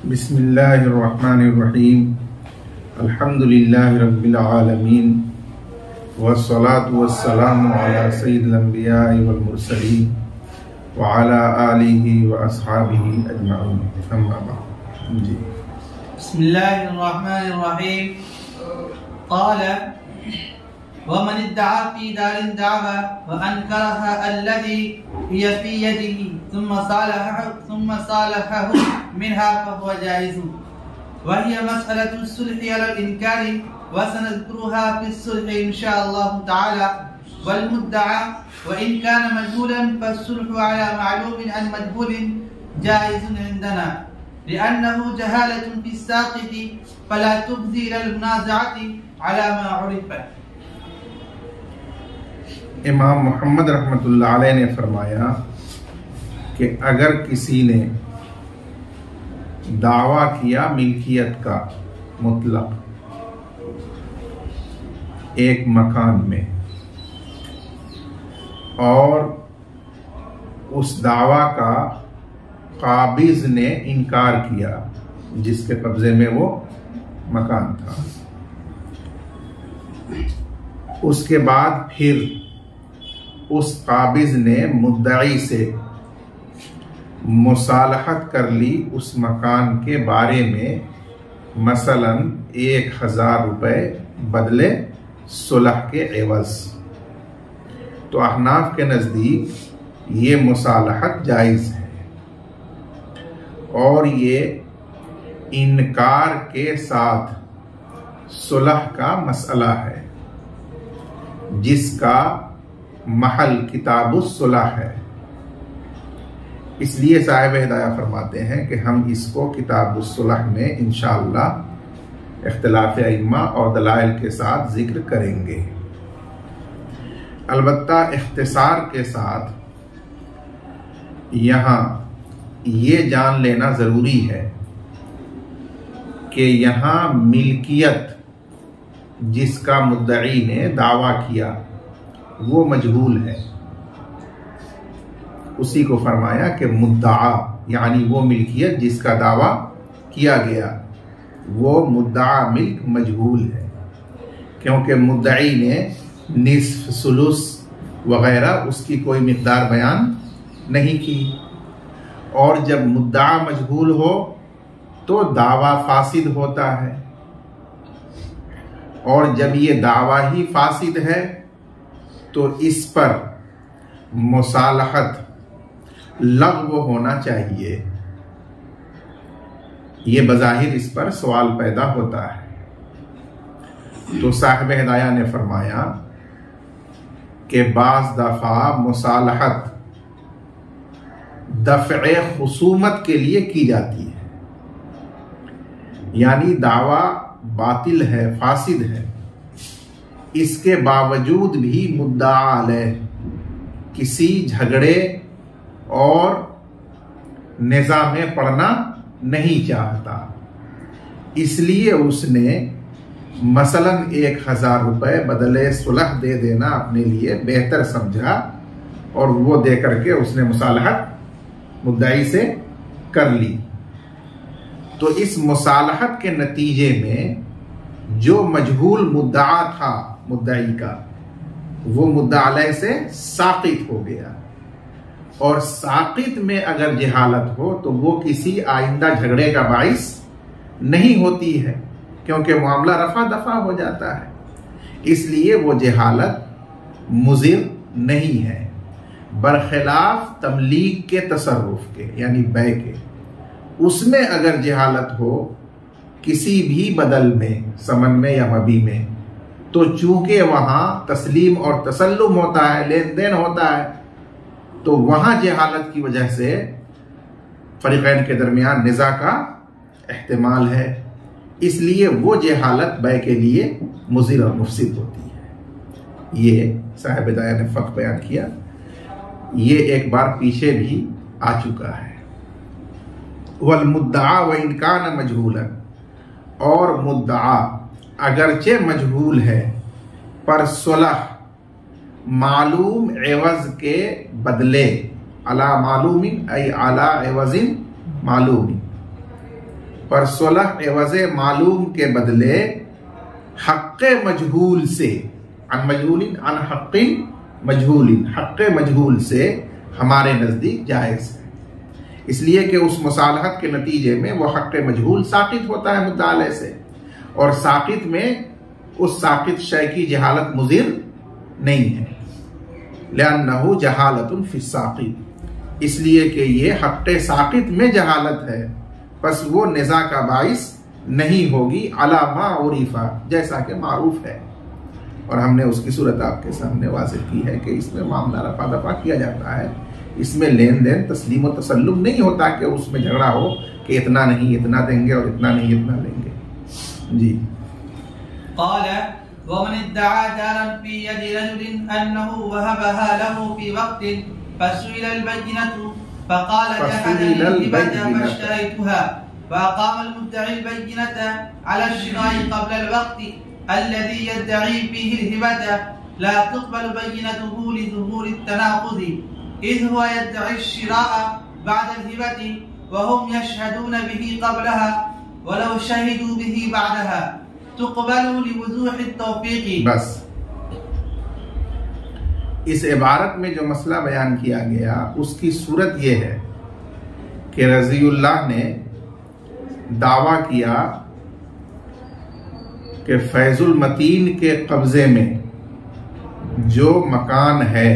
بسم اللہ الرحمن الرحیم الحمد للہ رب العالمین والصلاة والسلام علی سید الانبیاء والمرسلین وعلی آلہ واصحابہ اجمعین اما بعد. جی بسم اللہ الرحمن الرحیم. قال ومن ادعى في دار دعوى وأنكرها الذي هي في يده ثم صالحه منها فهو جائز، وهي مسألة الصلح على الإنكار وسنذكرها في الصلح إن شاء الله تعالى. والمدعى وإن كان مجهولا فالصلح على معلوم عن مجهول جائز عندنا، لأنه جهالة في الساقط فلا تبذي إلى المنازعة على ما عرف. امام محمد رحمۃ اللہ علیہ نے فرمایا کہ اگر کسی نے دعویٰ کیا ملکیت کا مطلق ایک مکان میں اور اس دعویٰ کا قابض نے انکار کیا جس کے قبضے میں وہ مکان تھا، اس کے بعد پھر اس قابض نے مدعی سے مصالحت کر لی اس مکان کے بارے میں، مثلا 1000 روپے بدلے صلح کے عوض، تو احناف کے نزدیک یہ مصالحت جائز ہے اور یہ انکار کے ساتھ صلح کا مسئلہ ہے جس کا محل کتاب الصلح ہے. اس لیے صاحب ہدایہ فرماتے ہیں کہ ہم اس کو کتاب الصلح میں انشاءاللہ اختلاف ائمہ اور دلائل کے ساتھ ذکر کریں گے. البتہ اختصار کے ساتھ یہاں یہ جان لینا ضروری ہے کہ یہاں ملکیت جس کا مدعی نے دعویٰ کیا وہ مجہول ہے. اسی کو فرمایا کہ مدعا یعنی وہ ملکیت جس کا دعویٰ کیا گیا وہ مدعا ملک مجہول ہے، کیونکہ مدعی نے نصف ثلث وغیرہ اس کی کوئی مقدار بیان نہیں کی، اور جب مدعا مجہول ہو تو دعویٰ فاسد ہوتا ہے، اور جب یہ دعویٰ ہی فاسد ہے تو اس پر مصالحت لغو ہونا چاہیے. یہ بظاہر اس پر سوال پیدا ہوتا ہے. تو صاحب ہدایہ نے فرمایا کہ بعض دفعہ مصالحت دفع خصومت کے لیے کی جاتی ہے، یعنی دعویٰ باطل ہے، فاسد ہے، اس کے باوجود بھی مدعا علیہ کسی جھگڑے اور نزاع میں پڑنا نہیں چاہتا، اس لیے اس نے مثلا 1000 روپے بدلے صلح دے دینا اپنے لیے بہتر سمجھا، اور وہ دے کر کے اس نے مصالحت مدعی سے کر لی. تو اس مصالحت کے نتیجے میں جو مجہول مدعا تھا مدعی کا وہ مدعا علیہ سے ساقط ہو گیا، اور ساقط میں اگر جہالت ہو تو وہ کسی آئندہ جھگڑے کا باعث نہیں ہوتی ہے، کیونکہ معاملہ رفع دفع ہو جاتا ہے. اس لیے وہ جہالت مضر نہیں ہے، برخلاف تملیک کے تصرف کے یعنی بے کے. اس میں اگر جہالت ہو کسی بھی بدل میں، ثمن میں یا مبی میں، تو چونکہ وہاں تسلیم اور تسلم ہوتا ہے، لین دین ہوتا ہے، تو وہاں جہالت کی وجہ سے فریقین کے درمیان نزاع کا احتمال ہے، اس لیے وہ جہالت بے کے لیے مضر اور مفسد ہوتی ہے. یہ صاحب ہدایہ نے فرق بیان کیا، یہ ایک بار پیچھے بھی آ چکا ہے. والمدعا وإن كان مجہولا، اور مدعا اگرچہ مجہول ہے پر صلح معلوم عوض کے بدلے، علی معلوم ای علی عوض معلوم، پر صلح عوض معلوم کے بدلے حق مجہول سے، عن مجہول عن حق مجہول، حق مجہول سے ہمارے نزدیک جائز ہے، اس لیے کہ اس مصالحت کے نتیجے میں وہ حق مجہول ساقط ہوتا ہے مدعا علیہ سے، اور ساقط میں اس ساقط شے کی جہالت مضر نہیں ہے، لأنہ جہالت فی الساقط، اس لیے کہ یہ حق ساقط میں جہالت ہے، پس وہ نزاع کا باعث نہیں ہوگی علی ما عرفا، جیسا کہ معروف ہے، اور ہم نے اس کی صورت آپ کے سامنے واضح کی ہے کہ اس میں معاملہ رفع دفع کیا جاتا ہے، اس میں لین دین تسلیم و تسلم نہیں ہوتا کہ اس میں جھگڑا ہو کہ اتنا نہیں اتنا دیں گے اور اتنا نہیں اتنا لیں گے. جی. قال ومن ادعى دارا في يد رجل أنه وهبها له في وقت فسئل البينة فقال جحد الهبة فاشتريتها، وأقام المدعي البينة على الشراء قبل الوقت الذي يدعي فيه الهبة، لا تقبل بينته لظهور التناقض، إذ هو يدعي الشراء بعد الهبة وهم يشهدون به قبلها، ولو شهدوا به بعدها تقبل لوضوح التوفيق. بس اس عبارت میں جو مسئلہ بیان کیا گیا اس کی صورت یہ ہے کہ رضی اللہ نے دعویٰ کیا کہ فیض المتین کے قبضے میں جو مکان ہے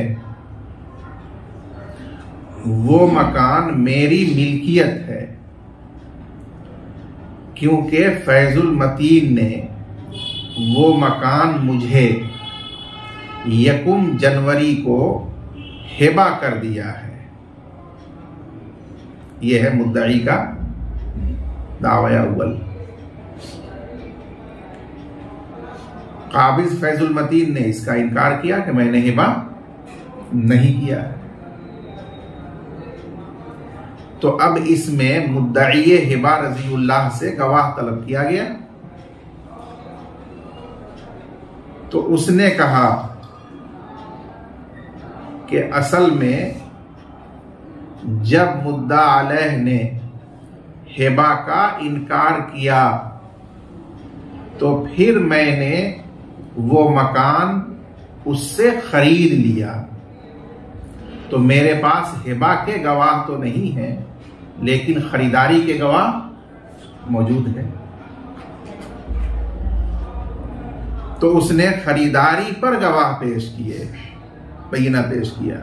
وہ مکان میری ملکیت ہے، کیونکہ فیض المتین نے وہ مکان مجھے 1 جنوری کو ہبہ کر دیا ہے. یہ ہے مدعی کا دعوی اول. قابض فیض المتین نے اس کا انکار کیا کہ میں نے ہبہ نہیں کیا ہے. تو اب اس میں مدعی ہبہ رضی اللہ سے گواہ طلب کیا گیا، تو اس نے کہا کہ اصل میں جب مدعا علیہ نے ہبہ کا انکار کیا تو پھر میں نے وہ مکان اس سے خرید لیا، تو میرے پاس ہبہ کے گواہ تو نہیں ہیں لیکن خریداری کے گواہ موجود ہیں. تو اس نے خریداری پر گواہ پیش کیے، بینہ پیش کیا.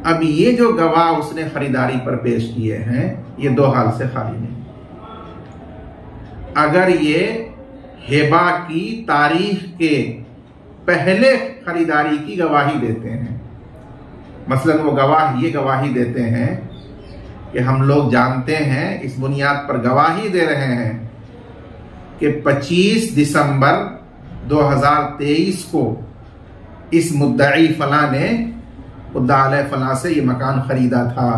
اب یہ جو گواہ اس نے خریداری پر پیش کیے ہیں یہ 2 حال سے خالی نہیں. اگر یہ ہبہ کی تاریخ کے پہلے خریداری کی گواہی دیتے ہیں، مثلا وہ گواہ یہ گواہی دیتے ہیں کہ ہم لوگ جانتے ہیں، اس بنیاد پر گواہی دے رہے ہیں کہ 25 دسمبر 2023 کو اس مدعی فلاں نے مدعا علیہ فلاں سے یہ مکان خریدا تھا،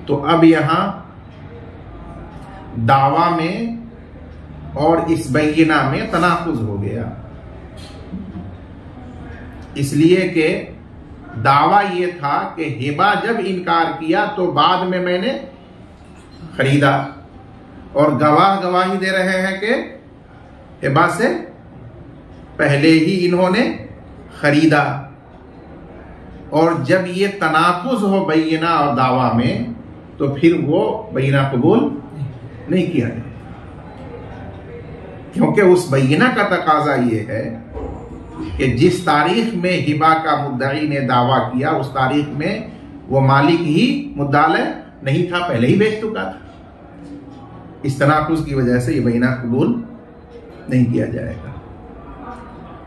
تو اب یہاں دعویٰ میں اور اس بینہ میں تناقض ہو گیا، اس لیے کہ دعویٰ یہ تھا کہ ہبہ جب انکار کیا تو بعد میں نے خریدا، اور گواہ گواہی دے رہے ہیں کہ ہبہ سے پہلے ہی انہوں نے خریدا. اور جب یہ تناقض ہو بینہ اور دعویٰ میں تو پھر وہ بینہ قبول نہیں کیا جائے، کیونکہ اس بینہ کا تقاضا یہ ہے کہ جس تاریخ میں ہبہ کا مدعی نے دعویٰ کیا اس تاریخ میں وہ مالک ہی مدعا علیہ نہیں تھا، پہلے ہی بیچ چکا تھا. اس تناقض کی وجہ سے یہ بینہ قبول نہیں کیا جائے گا.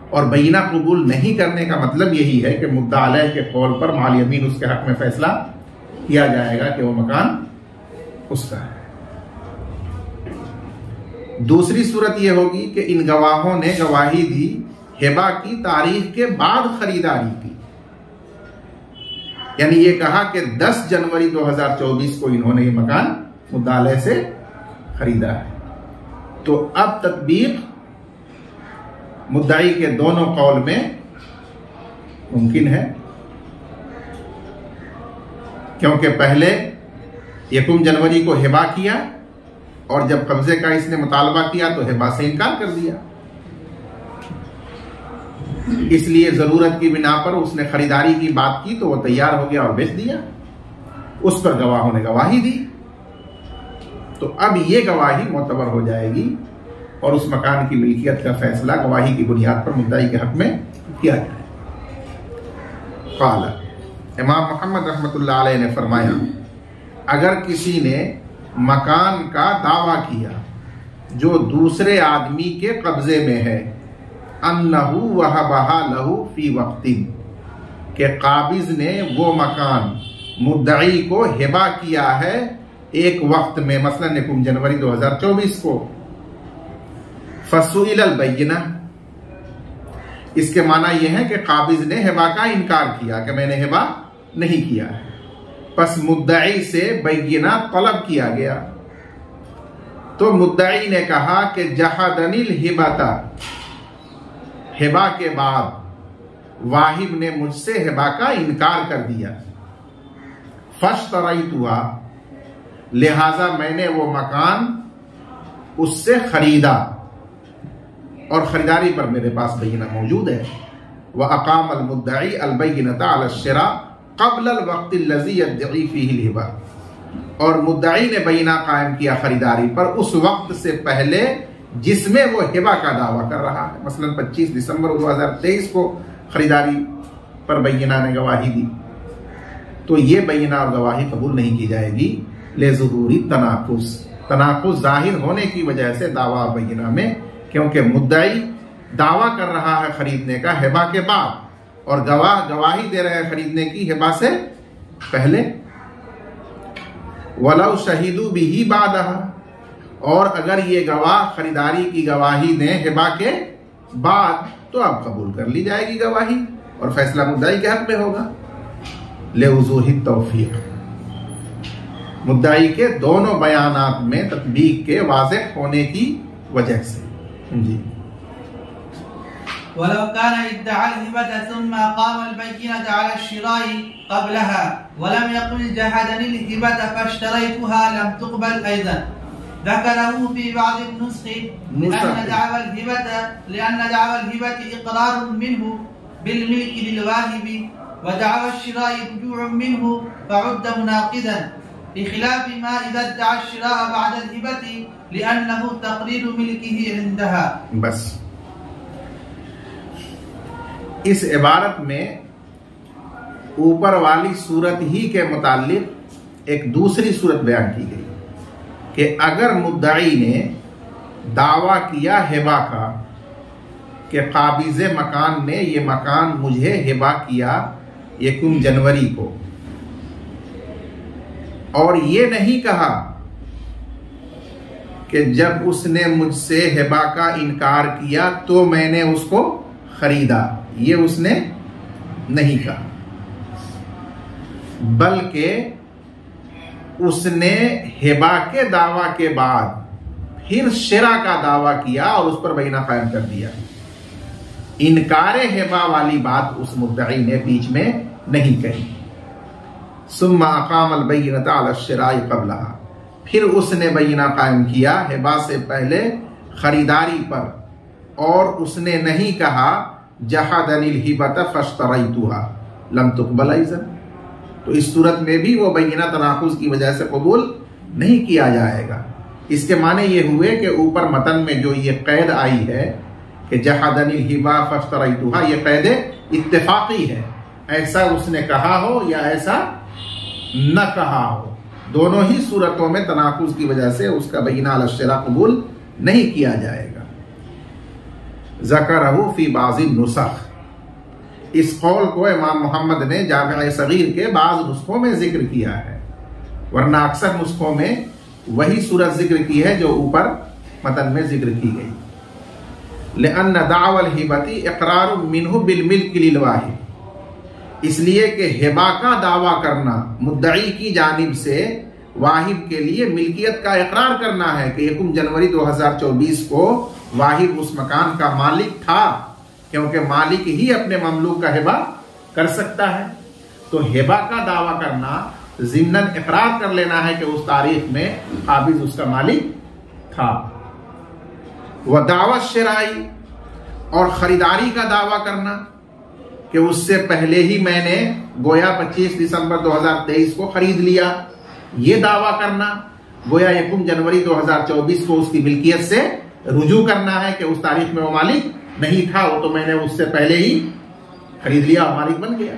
اور بینہ قبول نہیں کرنے کا مطلب یہی ہے کہ مدعا علیہ کے قول پر مال یمین اس کے حق میں فیصلہ کیا جائے گا کہ وہ مکان اس کا ہے. دوسری صورت یہ ہوگی کہ ان گواہوں نے گواہی دی ہبہ کی تاریخ کے بعد خریداری کی، یعنی یہ کہا کہ 10 جنوری 2024 کو انہوں نے یہ مکان مدعا علیہ سے خریدا ہے. تو اب تطبیق مدعی کے دونوں قول میں ممکن ہے، کیونکہ پہلے یکم جنوری کو ہبا کیا اور جب قبضے کا اس نے مطالبہ کیا تو ہبا سے انکار کر دیا، اس لیے ضرورت کی بنا پر اس نے خریداری کی بات کی تو وہ تیار ہو گیا اور بیچ دیا، اس پر گواہوں نے گواہی دی، تو اب یہ گواہی معتبر ہو جائے گی اور اس مکان کی ملکیت کا فیصلہ گواہی کی بنیاد پر مدعی کے حق میں کیا جائے۔ قال، امام محمد رحمۃ اللہ علیہ نے فرمایا، اگر کسی نے مکان کا دعویٰ کیا جو دوسرے آدمی کے قبضے میں ہے، انہ وہبہا لہ فی وقت، کہ قابض نے وہ مکان مدعی کو ہبا کیا ہے ایک وقت میں، مثلا یکم جنوری 2024 کو، فسئل البینہ، اس کے معنی یہ ہے کہ قابض نے ہبا کا انکار کیا کہ میں نے ہبا نہیں کیا ہے، پس مدعی سے بینہ طلب کیا گیا، تو مدعی نے کہا کہ جحدنی الہبۃ، ہبا کے بعد واہب نے مجھ سے ہبا کا انکار کر دیا، فاشتریتھا، لہذا میں نے وہ مکان اس سے خریدا اور خریداری پر میرے پاس بینہ موجود ہے، وَأَقَامَ الْمُدَّعِي الْبَيِّنَةَ عَلَى الشِّرَاءِ قَبْلَ الْوَقْتِ الَّذِي يَدَّعِي فِيهِ الْهِبَةَ، اور مدعی نے بینہ قائم کیا خریداری پر اس وقت سے پہلے جس میں وہ ہبا کا دعویٰ کر رہا ہے، مثلا 25 دسمبر 2023 کو خریداری پر بینہ نے گواہی دی، تو یہ بینہ اور گواہی قبول نہیں کی جائے گی، لِظُهُورِ التَّنَاقُض، تناقض ظاہر ہونے کی وجہ سے دعویٰ بینہ میں، کیونکہ مدعی دعویٰ کر رہا ہے خریدنے کا ہبا کے بعد اور گواہ گواہی دے رہے ہیں خریدنے کی ہبا سے پہلے، وَلَوْ شَهِدُوا بِهِ بَعْدَهَا، اور اگر یہ گواہ خریداری کی گواہی دیں ہبا کے بعد تو اب قبول کر لی جائے گی گواہی اور فیصلہ مدعی کے حق میں ہوگا، لِوُضُوحِ التَّوْفِيقِ، مدعی کے دونوں بیانات میں تطبیق کے واضح ہونے کی وجہ سے۔ جی، ولو كان ادعى الهبة ثم قام البينة على الشراء قبلها ولم يقل جحدني الهبة فاشتريتها لم تقبل أيضا، ذكره في بعض النسخ لأن دعوى الهبة إقرار منه بالملك للواهب ودعوى الشراء رجوع منه فعد مناقضا، بخلاف ما إذا ادعى الشراء بعد الهبة لأنه تقرير ملكه عندها۔ بس اس عبارت میں اوپر والی صورت ہی کے متعلق ایک دوسری صورت بیان کی گئی کہ اگر مدعی نے دعویٰ کیا ہبا کا کہ قابض مکان نے یہ مکان مجھے ہبا کیا یکم جنوری کو، اور یہ نہیں کہا کہ جب اس نے مجھ سے ہبا کا انکار کیا تو میں نے اس کو خریدا، یہ اس نے نہیں کہا، بلکہ اس نے ہبا کے دعویٰ کے بعد پھر شرا کا دعویٰ کیا اور اس پر بینہ قائم کر دیا، انکار ہبا والی بات اس مدعی نے بیچ میں نہیں کہی۔ ثم اقام البینۃ علی الشراء قبلها، پھر اس نے بینہ قائم کیا ہبا سے پہلے خریداری پر، اور اس نے نہیں کہا جحدنی الہبۃ فاشتریتها لم تقبل ایضا، تو اس صورت میں بھی وہ بینہ تناقض کی وجہ سے قبول نہیں کیا جائے گا۔ اس کے معنی یہ ہوئے کہ اوپر متن میں جو یہ قید آئی ہے کہ جحدنی الہبۃ فاشتریتها، یہ قید اتفاقی ہے، ایسا اس نے کہا ہو یا ایسا نہ کہا ہو، دونوں ہی صورتوں میں تناقض کی وجہ سے اس کا بینہ علی الشراء قبول نہیں کیا جائے گا۔ ذکرہ فی بعض النسخ، اس قول کو امام محمد نے جامع صغیر کے بعض نسخوں میں ذکر کیا ہے، ورنہ اکثر نسخوں میں وہی صورت ذکر کی ہے جو اوپر متن میں ذکر کی گئی۔ لأن دعوى الہبۃ اقرار منہ بالملک للواہب، اس لیے کہ ہبا کا دعویٰ کرنا مدعی کی جانب سے واہب کے لیے ملکیت کا اقرار کرنا ہے کہ یکم جنوری 2024 کو واہب اس مکان کا مالک تھا، کیونکہ مالک ہی اپنے مملوک کا ہبا کر سکتا ہے، تو ہبا کا دعویٰ کرنا ضمناً اقرار کر لینا ہے کہ اس تاریخ میں قابض اس کا مالک تھا۔ ودعوی شرائی، اور خریداری کا دعویٰ کرنا کہ اس سے پہلے ہی میں نے گویا 25 دسمبر 2023 کو خرید لیا، یہ دعویٰ کرنا، گویا 1 جنوری 2024 کو اس کی ملکیت سے رجوع کرنا ہے کہ اس تاریخ میں وہ مالک نہیں تھا، وہ تو میں نے اس سے پہلے ہی خرید لیا اور مالک بن گیا۔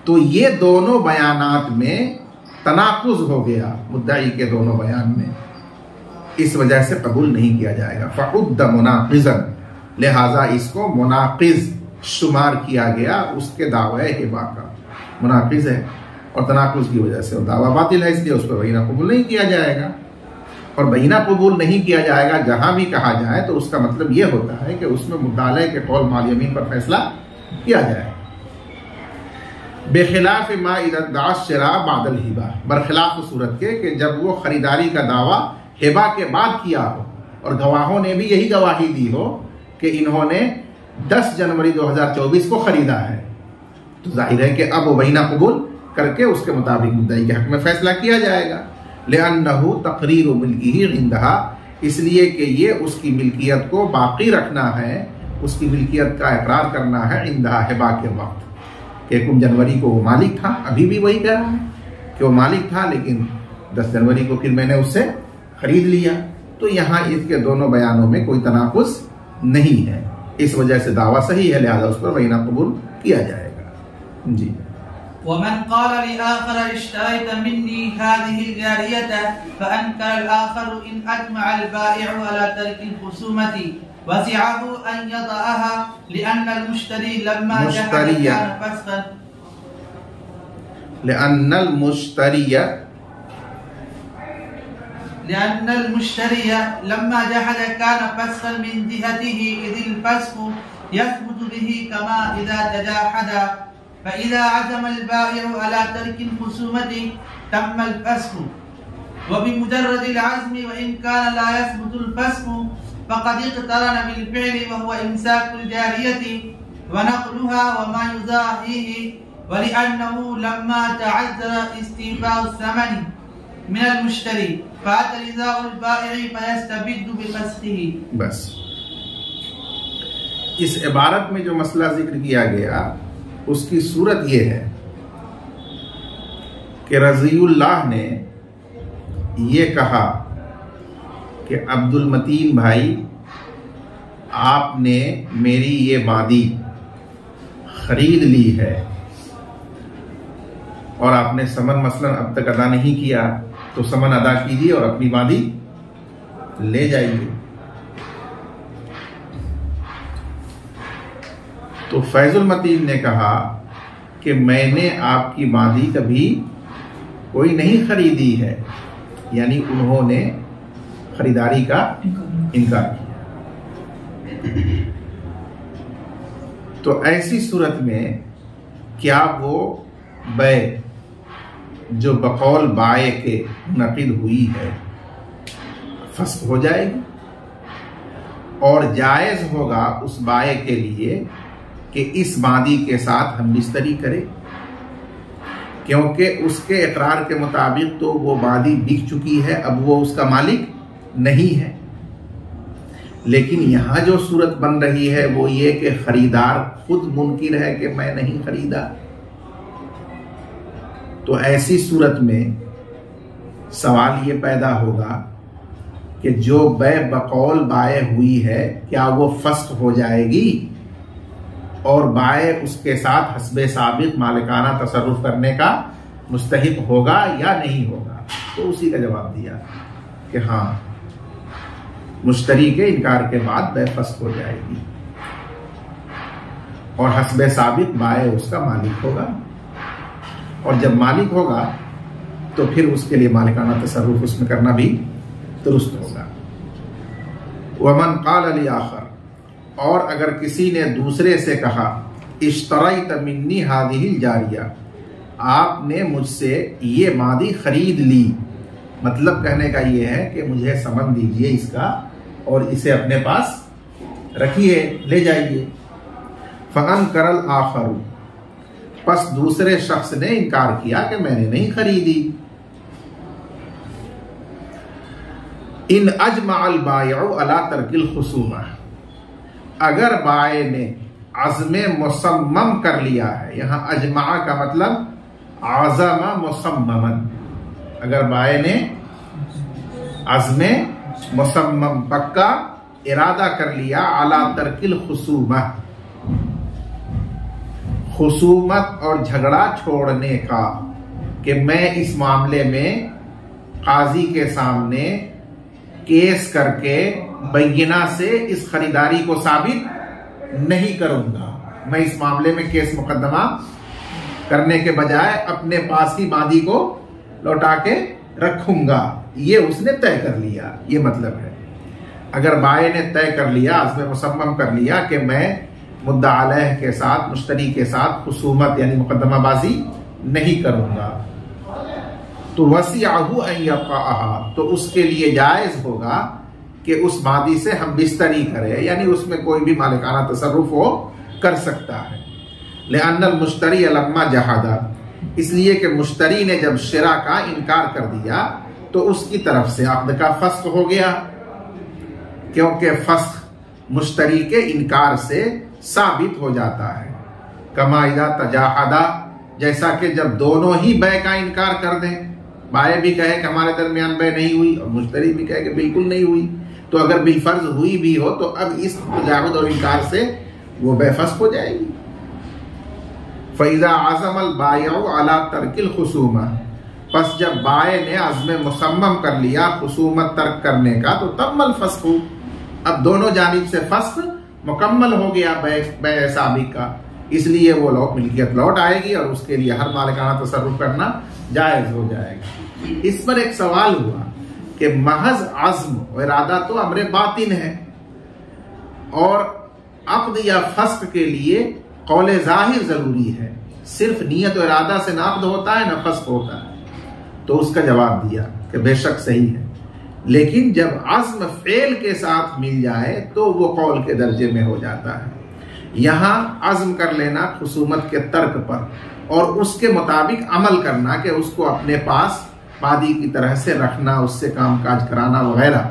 تو یہ دونوں بیانات میں تناقض ہو گیا، مدعی کے دونوں بیان میں، اس وجہ سے قبول نہیں کیا جائے گا۔ فعد مناقضا، لہذا اس کو مناقض شمار کیا گیا اس کے دعوی ہبہ کا، مناقض ہے اور تناقض کی وجہ سے وہ دعویٰ باطل ہے، اس لیے اس پر بینہ قبول نہیں کیا جائے گا۔ اور بینہ قبول نہیں کیا جائے گا جہاں بھی کہا جائے تو اس کا مطلب یہ ہوتا ہے کہ اس میں مدعی کے قول مال یمین پر فیصلہ کیا جائے، بخلاف ما اذا ادعى الشراء بعد الہبہ، برخلاف صورت کے کہ جب وہ خریداری کا دعویٰ ہبہ کے بعد کیا ہو اور گواہوں نے بھی یہی گواہی دی ہو کہ انہوں نے 10 جنوری 2024 کو خریدا ہے، تو ظاہر ہے کہ اب وہ بینہ قبول کر کے اس کے مطابق مدعی کے حق میں فیصلہ کیا جائے گا۔ لأنہ تقریر ملکہ عندہا، اس لیے کہ یہ اس کی ملکیت کو باقی رکھنا ہے، اس کی ملکیت کا اقرار کرنا ہے عندہا ہبہ کے وقت، کہ 1 جنوری کو وہ مالک تھا، ابھی بھی وہی کہہ رہا ہے کہ وہ مالک تھا لیکن 10 جنوری کو پھر میں نے اس سے خرید لیا۔ تو یہاں اس کے دونوں بیانوں میں کوئی تناقض نہیں ہے، اس وجہ سے دعویٰ صحیح ہے، لہذا اس پر بینہ قبول کیا جائے گا۔ جی۔ ومن قال لآخر اشتريت مني هذه الجارية فأنكر الآخر إن أجمع البائع على ترك الخصومة وسعه أن يضعها لأن المشتري لما جحد كان فسخا لأن المشتري لما جحد كان فسخا من جهته إذ الفسخ يثبت به كما إذا تجاحد، فإذا عزم البائع على ترك الخصومة تم الفسخ، وبمجرد العزم وإن كان لا يثبت الفسخ فقد اقترن بالفعل وهو إمساك الجارية ونقلها وما يضاهيه، ولأنه لما تعذر استيفاء الثمن من المشتري فأتى رضا البائع فيستبد بفسخه۔ بس اس عبارت میں جو مسئلہ ذکر کیا گیا اس کی صورت یہ ہے کہ رضی اللہ نے یہ کہا کہ عبد المتین بھائی، آپ نے میری یہ وادی خرید لی ہے اور آپ نے ثمن مثلا اب تک ادا نہیں کیا، تو ثمن ادا کیجیے اور اپنی وادی لے جائیے۔ تو فیض المتین نے کہا کہ میں نے آپ کی وادی کبھی کوئی نہیں خریدی ہے، یعنی انہوں نے خریداری کا انکار کیا۔ تو ایسی صورت میں کیا وہ بیع جو بقول بائع کے منعقد ہوئی ہے فسخ ہو جائے گی، اور جائز ہوگا اس بائع کے لیے کہ اس وادی کے ساتھ ہم مشتری کرے، کیونکہ اس کے اقرار کے مطابق تو وہ وادی بک چکی ہے، اب وہ اس کا مالک نہیں ہے۔ لیکن یہاں جو صورت بن رہی ہے وہ یہ کہ خریدار خود منکر ہے کہ میں نہیں خریدا، تو ایسی صورت میں سوال یہ پیدا ہوگا کہ جو بیع بقول بائع ہوئی ہے کیا وہ فسخ ہو جائے گی اور بائع اس کے ساتھ حسب سابق مالکانہ تصرف کرنے کا مستحق ہوگا یا نہیں ہوگا؟ تو اسی کا جواب دیا کہ ہاں، مشتری کے انکار کے بعد بیع فسخ ہو جائے گی اور حسب سابق بائع اس کا مالک ہوگا، اور جب مالک ہوگا تو پھر اس کے لیے مالکانہ تصرف اس میں کرنا بھی درست ہوگا۔ ومن قال لآخر، اور اگر کسی نے دوسرے سے کہا اشتریت منی هذه الجاریہ، آپ نے مجھ سے یہ مادی خرید لی، مطلب کہنے کا یہ ہے کہ مجھے ثمن دیجئے اس کا اور اسے اپنے پاس رکھیے، لے جائیے۔ فَأَنْكَرَ الْآخَرُ، پس دوسرے شخص نے انکار کیا کہ میں نے نہیں خریدی. ان اجمع البائع علی ترک الخصومہ، اگر بائع نے عزم مصمم کر لیا ہے، یہاں اجمع کا مطلب عزم مصمما، اگر بائع نے عزم مصمم پکا ارادہ کر لیا علی ترک الخصومہ، خصومت اور جھگڑا چھوڑنے کا، کہ میں اس معاملے میں قاضی کے سامنے کیس کر کے بینہ سے اس خریداری کو ثابت نہیں کروں گا، میں اس معاملے میں کیس مقدمہ کرنے کے بجائے اپنے پاس ہی مادی کو لوٹا کے رکھوں گا. یہ اس نے طے کر لیا، یہ مطلب ہے. اگر بائع نے طے کر لیا، عزم مصمم کر لیا کہ میں مدعا علیہ کے ساتھ، مشتری کے ساتھ خصومت یعنی مقدمہ بازی نہیں کروں گا، تو وسعہ ان یقعها، تو اس کے لیے جائز ہوگا کہ اس مادی سے ہم بستری کرے، یعنی اس میں کوئی بھی مالکانہ تصرف وہ کر سکتا ہے. لأن المشتری لما جحد، اس لیے کہ مشتری نے جب شراء کا انکار کر دیا تو اس کی طرف سے عقد کا فسخ ہو گیا، کیونکہ فسخ مشتری کے انکار سے ثابت ہو جاتا ہے. کما اذا تجاحد، جیسا کہ جب دونوں ہی بیع کا انکار کر دیں، بائع بھی کہے کہ ہمارے درمیان بیع نہیں ہوئی اور مشتری بھی کہے کہ بالکل نہیں ہوئی، تو اگر بالفرض ہوئی بھی ہو تو اب اس تجاحد اور انکار سے وہ بیع فسخ ہو جائے گی. فَإِذَا عَزَمَ الْبَائِعُ عَلَى تَرْكِ الْخُصُومَةِ، پس جب بائع نے عزم مصمم کر لیا خصومت ترک کرنے کا تو تم الفسخ، اب دونوں جانب سے فسخ مکمل ہو گیا بیع سابق کا، اس لیے وہ ملکیت لوٹ آئے گی اور اس کے لیے ہر مالکانہ تصرف کرنا جائز ہو جائے گا. اس پر ایک سوال ہوا کہ محض عزم و ارادہ تو امر باطن ہے، اور عقد یا فسخ کے لیے قول ظاہر ضروری ہے، صرف نیت و ارادہ سے نہ عقد ہوتا ہے نہ فسخ ہوتا ہے. تو اس کا جواب دیا کہ بے شک صحیح ہے، لیکن جب عزم فعل کے ساتھ مل جائے تو وہ قول کے درجے میں ہو جاتا ہے. یہاں عزم کر لینا خصومت کے ترک پر اور اس کے مطابق عمل کرنا، کہ اس کو اپنے پاس مادی کی طرح سے رکھنا، اس سے کام کاج کرانا وغیرہ،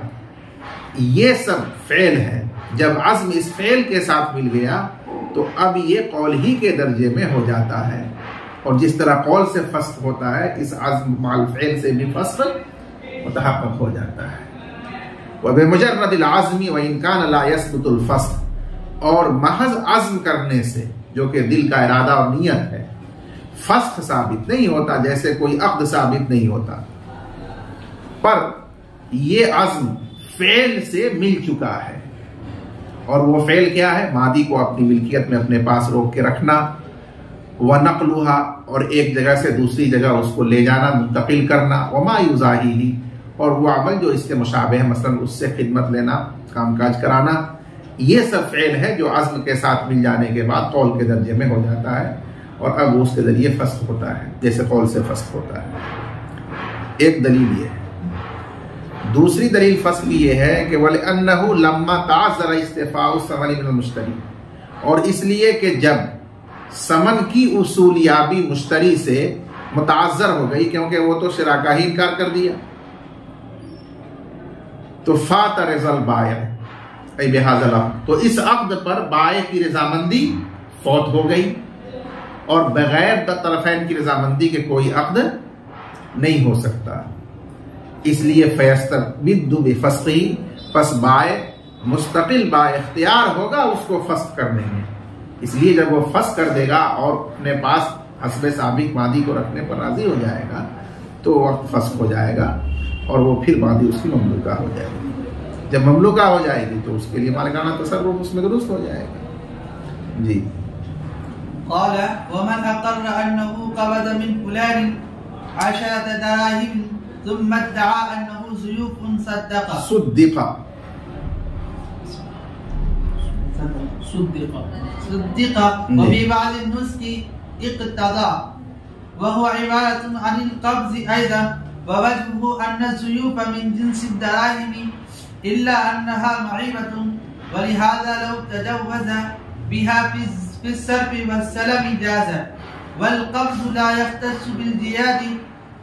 یہ سب فعل ہے. جب عزم اس فعل کے ساتھ مل گیا تو اب یہ قول ہی کے درجے میں ہو جاتا ہے، اور جس طرح قول سے فسخ ہوتا ہے اس عزم مع الفعل سے بھی فسخ متحقق ہو جاتا ہے. وبمجرد العزم وان كان لا يثبت الفسخ، اور محض عزم کرنے سے جو کہ دل کا ارادہ اور نیت ہے، فسخ ثابت نہیں ہوتا، جیسے کوئی عقد ثابت نہیں ہوتا، پر یہ عزم فعل سے مل چکا ہے. اور وہ فعل کیا ہے؟ مادی کو اپنی ملکیت میں اپنے پاس روک کے رکھنا، وَنَقْلُهَا، اور ایک جگہ سے دوسری جگہ اس کو لے جانا، منتقل کرنا، وَمَا يُزَاحِهِ، اور وہ عمل جو اس کے مشابہ ہے، مثلا اس سے خدمت لینا، کام کاج کرانا. یہ سب فعل ہے جو عزم کے ساتھ مل جانے کے بعد قول کے درجے میں ہو جاتا ہے، اور اب اس کے ذریعے فسخ ہوتا ہے، جیسے قول سے فسخ ہوتا ہے. ایک دلیل یہ ہے. دوسری دلیل فصل یہ ہے کہ وَلِأَنَّهُ لَمَّا تَعَذَّرَ اسْتِفَاءُ الثَّمَنِ مِنَ الْمُشْتَرِي، اور اس لیے کہ جب ثمن کی اصولیابی مشتری سے متعذر ہو گئی، کیونکہ وہ تو شراء کا ہی انکار کر دیا، تو فَاتَ رِضَا الْبَائِعِ ای بِهَذَا الْعَقْدِ، تو اس عقد پر بائع کی رضامندی فوت ہو گئی، اور بغیر طرفین کی رضامندی کے کوئی عقد نہیں ہو سکتا. اس لیے فَيَسْتَبِدُّ بِفَسْخِهِ، پس بائع مستقل با اختیار ہوگا اس کو فسخ کرنے میں. اس لیے جب وہ فسخ کر دے گا اور اپنے پاس حسب سابق مادی کو رکھنے پر راضی ہو جائے گا تو وقت فسخ ہو جائے گا، اور وہ پھر مادی اس کی مملوکہ ہو جائے گی. جب مملوکہ ہو جائے گی تو اس کے لیے مالکانہ تصرف اس میں درست ہو جائے گا. جی. قال ومن اقر انه قبض من فلان 10 دراهم ثم ادعى انه زيوف صدق وفي بعض النسخ اقتضى، وهو عبارة عن القبض أيضا، ووجهه أن الزيوف من جنس الدراهم إلا أنها معيبة، ولهذا لو تجوز بها في الصرف والسلم جاز، والقبض لا يختص بالزياد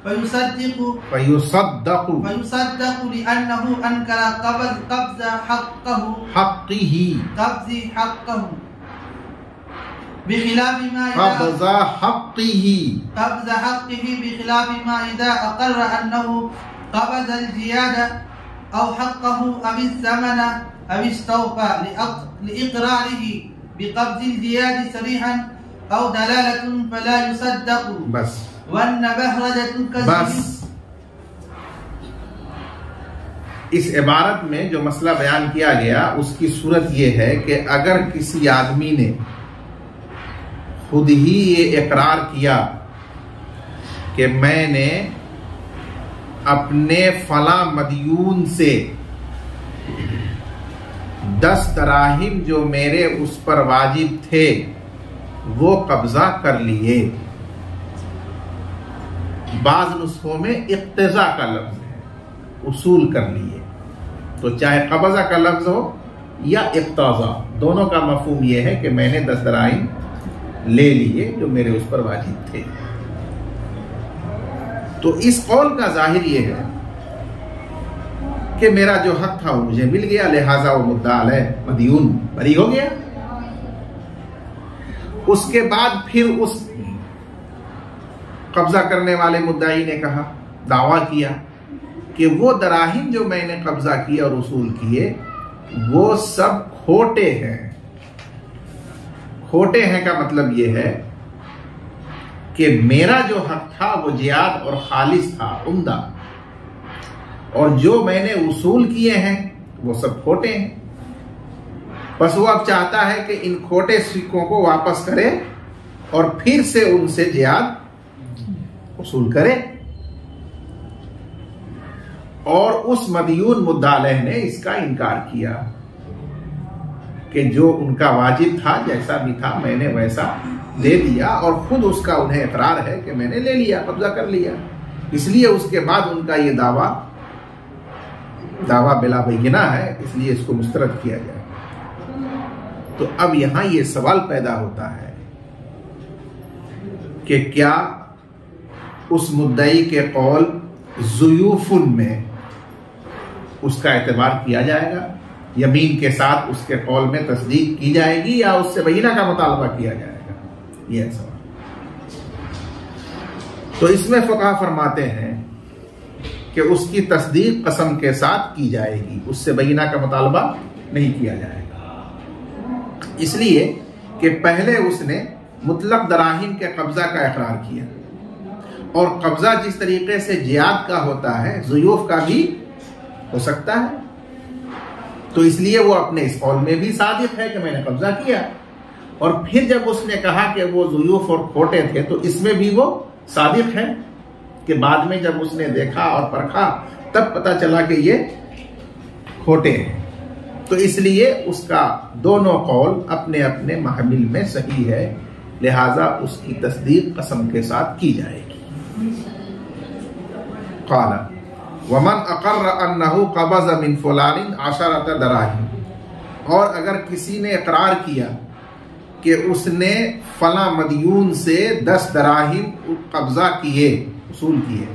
فيصدق لأنه أنكر قبض حقه بخلاف ما قبض حقه بخلاف ما إذا أقر أنه قبض الزيادة أو حقه أو الثمن أو استوفى لإقراره بقبض الزيادة صريحا أو دلالة فلا يصدق بس والنبهرجة بس اس عبارت میں جو مسئلہ بیان کیا گیا اس کی صورت یہ ہے کہ اگر کسی آدمی نے خود ہی یہ اقرار کیا کہ میں نے اپنے فلاں مدیون سے 10 دراہم جو میرے اس پر واجب تھے وہ قبضہ کر لیے. بعض نسخوں میں اقتضاء کا لفظ ہے، اصول کر لیے. تو چاہے قبضہ کا لفظ ہو یا اقتضاء، دونوں کا مفہوم یہ ہے کہ میں نے 10 دراہم لے لیے جو میرے اس پر واجب تھے. تو اس قول کا ظاہر یہ ہے کہ میرا جو حق تھا وہ مجھے مل گیا، لہذا وہ مدعا علیہ مدیون بری ہو گیا. اس کے بعد پھر اس قبضہ کرنے والے مدعی نے کہا، دعویٰ کیا کہ وہ دراہم جو میں نے قبضہ کیے اور وصول کیے وہ سب کھوٹے ہیں. کھوٹے ہیں کا مطلب یہ ہے کہ میرا جو حق تھا وہ جیاد اور خالص تھا، عمدہ، اور جو میں نے وصول کیے ہیں وہ سب کھوٹے ہیں. بس وہ اب چاہتا ہے کہ ان کھوٹے سکوں کو واپس کرے اور پھر سے ان سے جیاد وصول کرے. اور اس مدیون مدعا علیہ نے اس کا انکار کیا کہ جو ان کا واجب تھا جیسا بھی تھا میں نے ویسا دے دیا، اور خود اس کا انہیں اقرار ہے کہ میں نے لے لیا، قبضہ کر لیا. اس لیے اس کے بعد ان کا یہ دعویٰ بلا بینہ ہے، اس لیے اس کو مسترد کیا جائے. تو اب یہاں یہ سوال پیدا ہوتا ہے کہ کیا اس مدعی کے قول ضیوفن میں اس کا اعتبار کیا جائے گا، یمین کے ساتھ اس کے قول میں تصدیق کی جائے گی، یا اس سے بینہ کا مطالبہ کیا جائے گا؟ یہ سوال. تو اس میں فقہا فرماتے ہیں کہ اس کی تصدیق قسم کے ساتھ کی جائے گی، اس سے بینہ کا مطالبہ نہیں کیا جائے گا. اس لیے کہ پہلے اس نے مطلق دراہم کے قبضہ کا اقرار کیا، اور قبضہ جس طریقے سے جیاد کا ہوتا ہے ضیوف کا بھی ہو سکتا ہے. تو اس لیے وہ اپنے اس قول میں بھی صادق ہے کہ میں نے قبضہ کیا، اور پھر جب اس نے کہا کہ وہ ضیوف اور کھوٹے تھے تو اس میں بھی وہ صادق ہے کہ بعد میں جب اس نے دیکھا اور پرکھا تب پتہ چلا کہ یہ کھوٹے ہیں. تو اس لیے اس کا دونوں قول اپنے اپنے محمل میں صحیح ہے، لہذا اس کی تصدیق قسم کے ساتھ کی جائے گی. قال ومن اقر انه قبض من فلان 10 دراہم، اور اگر کسی نے اقرار کیا کہ اس نے فلاں مدیون سے 10 دراہم قبضہ کیے، وصول کیے،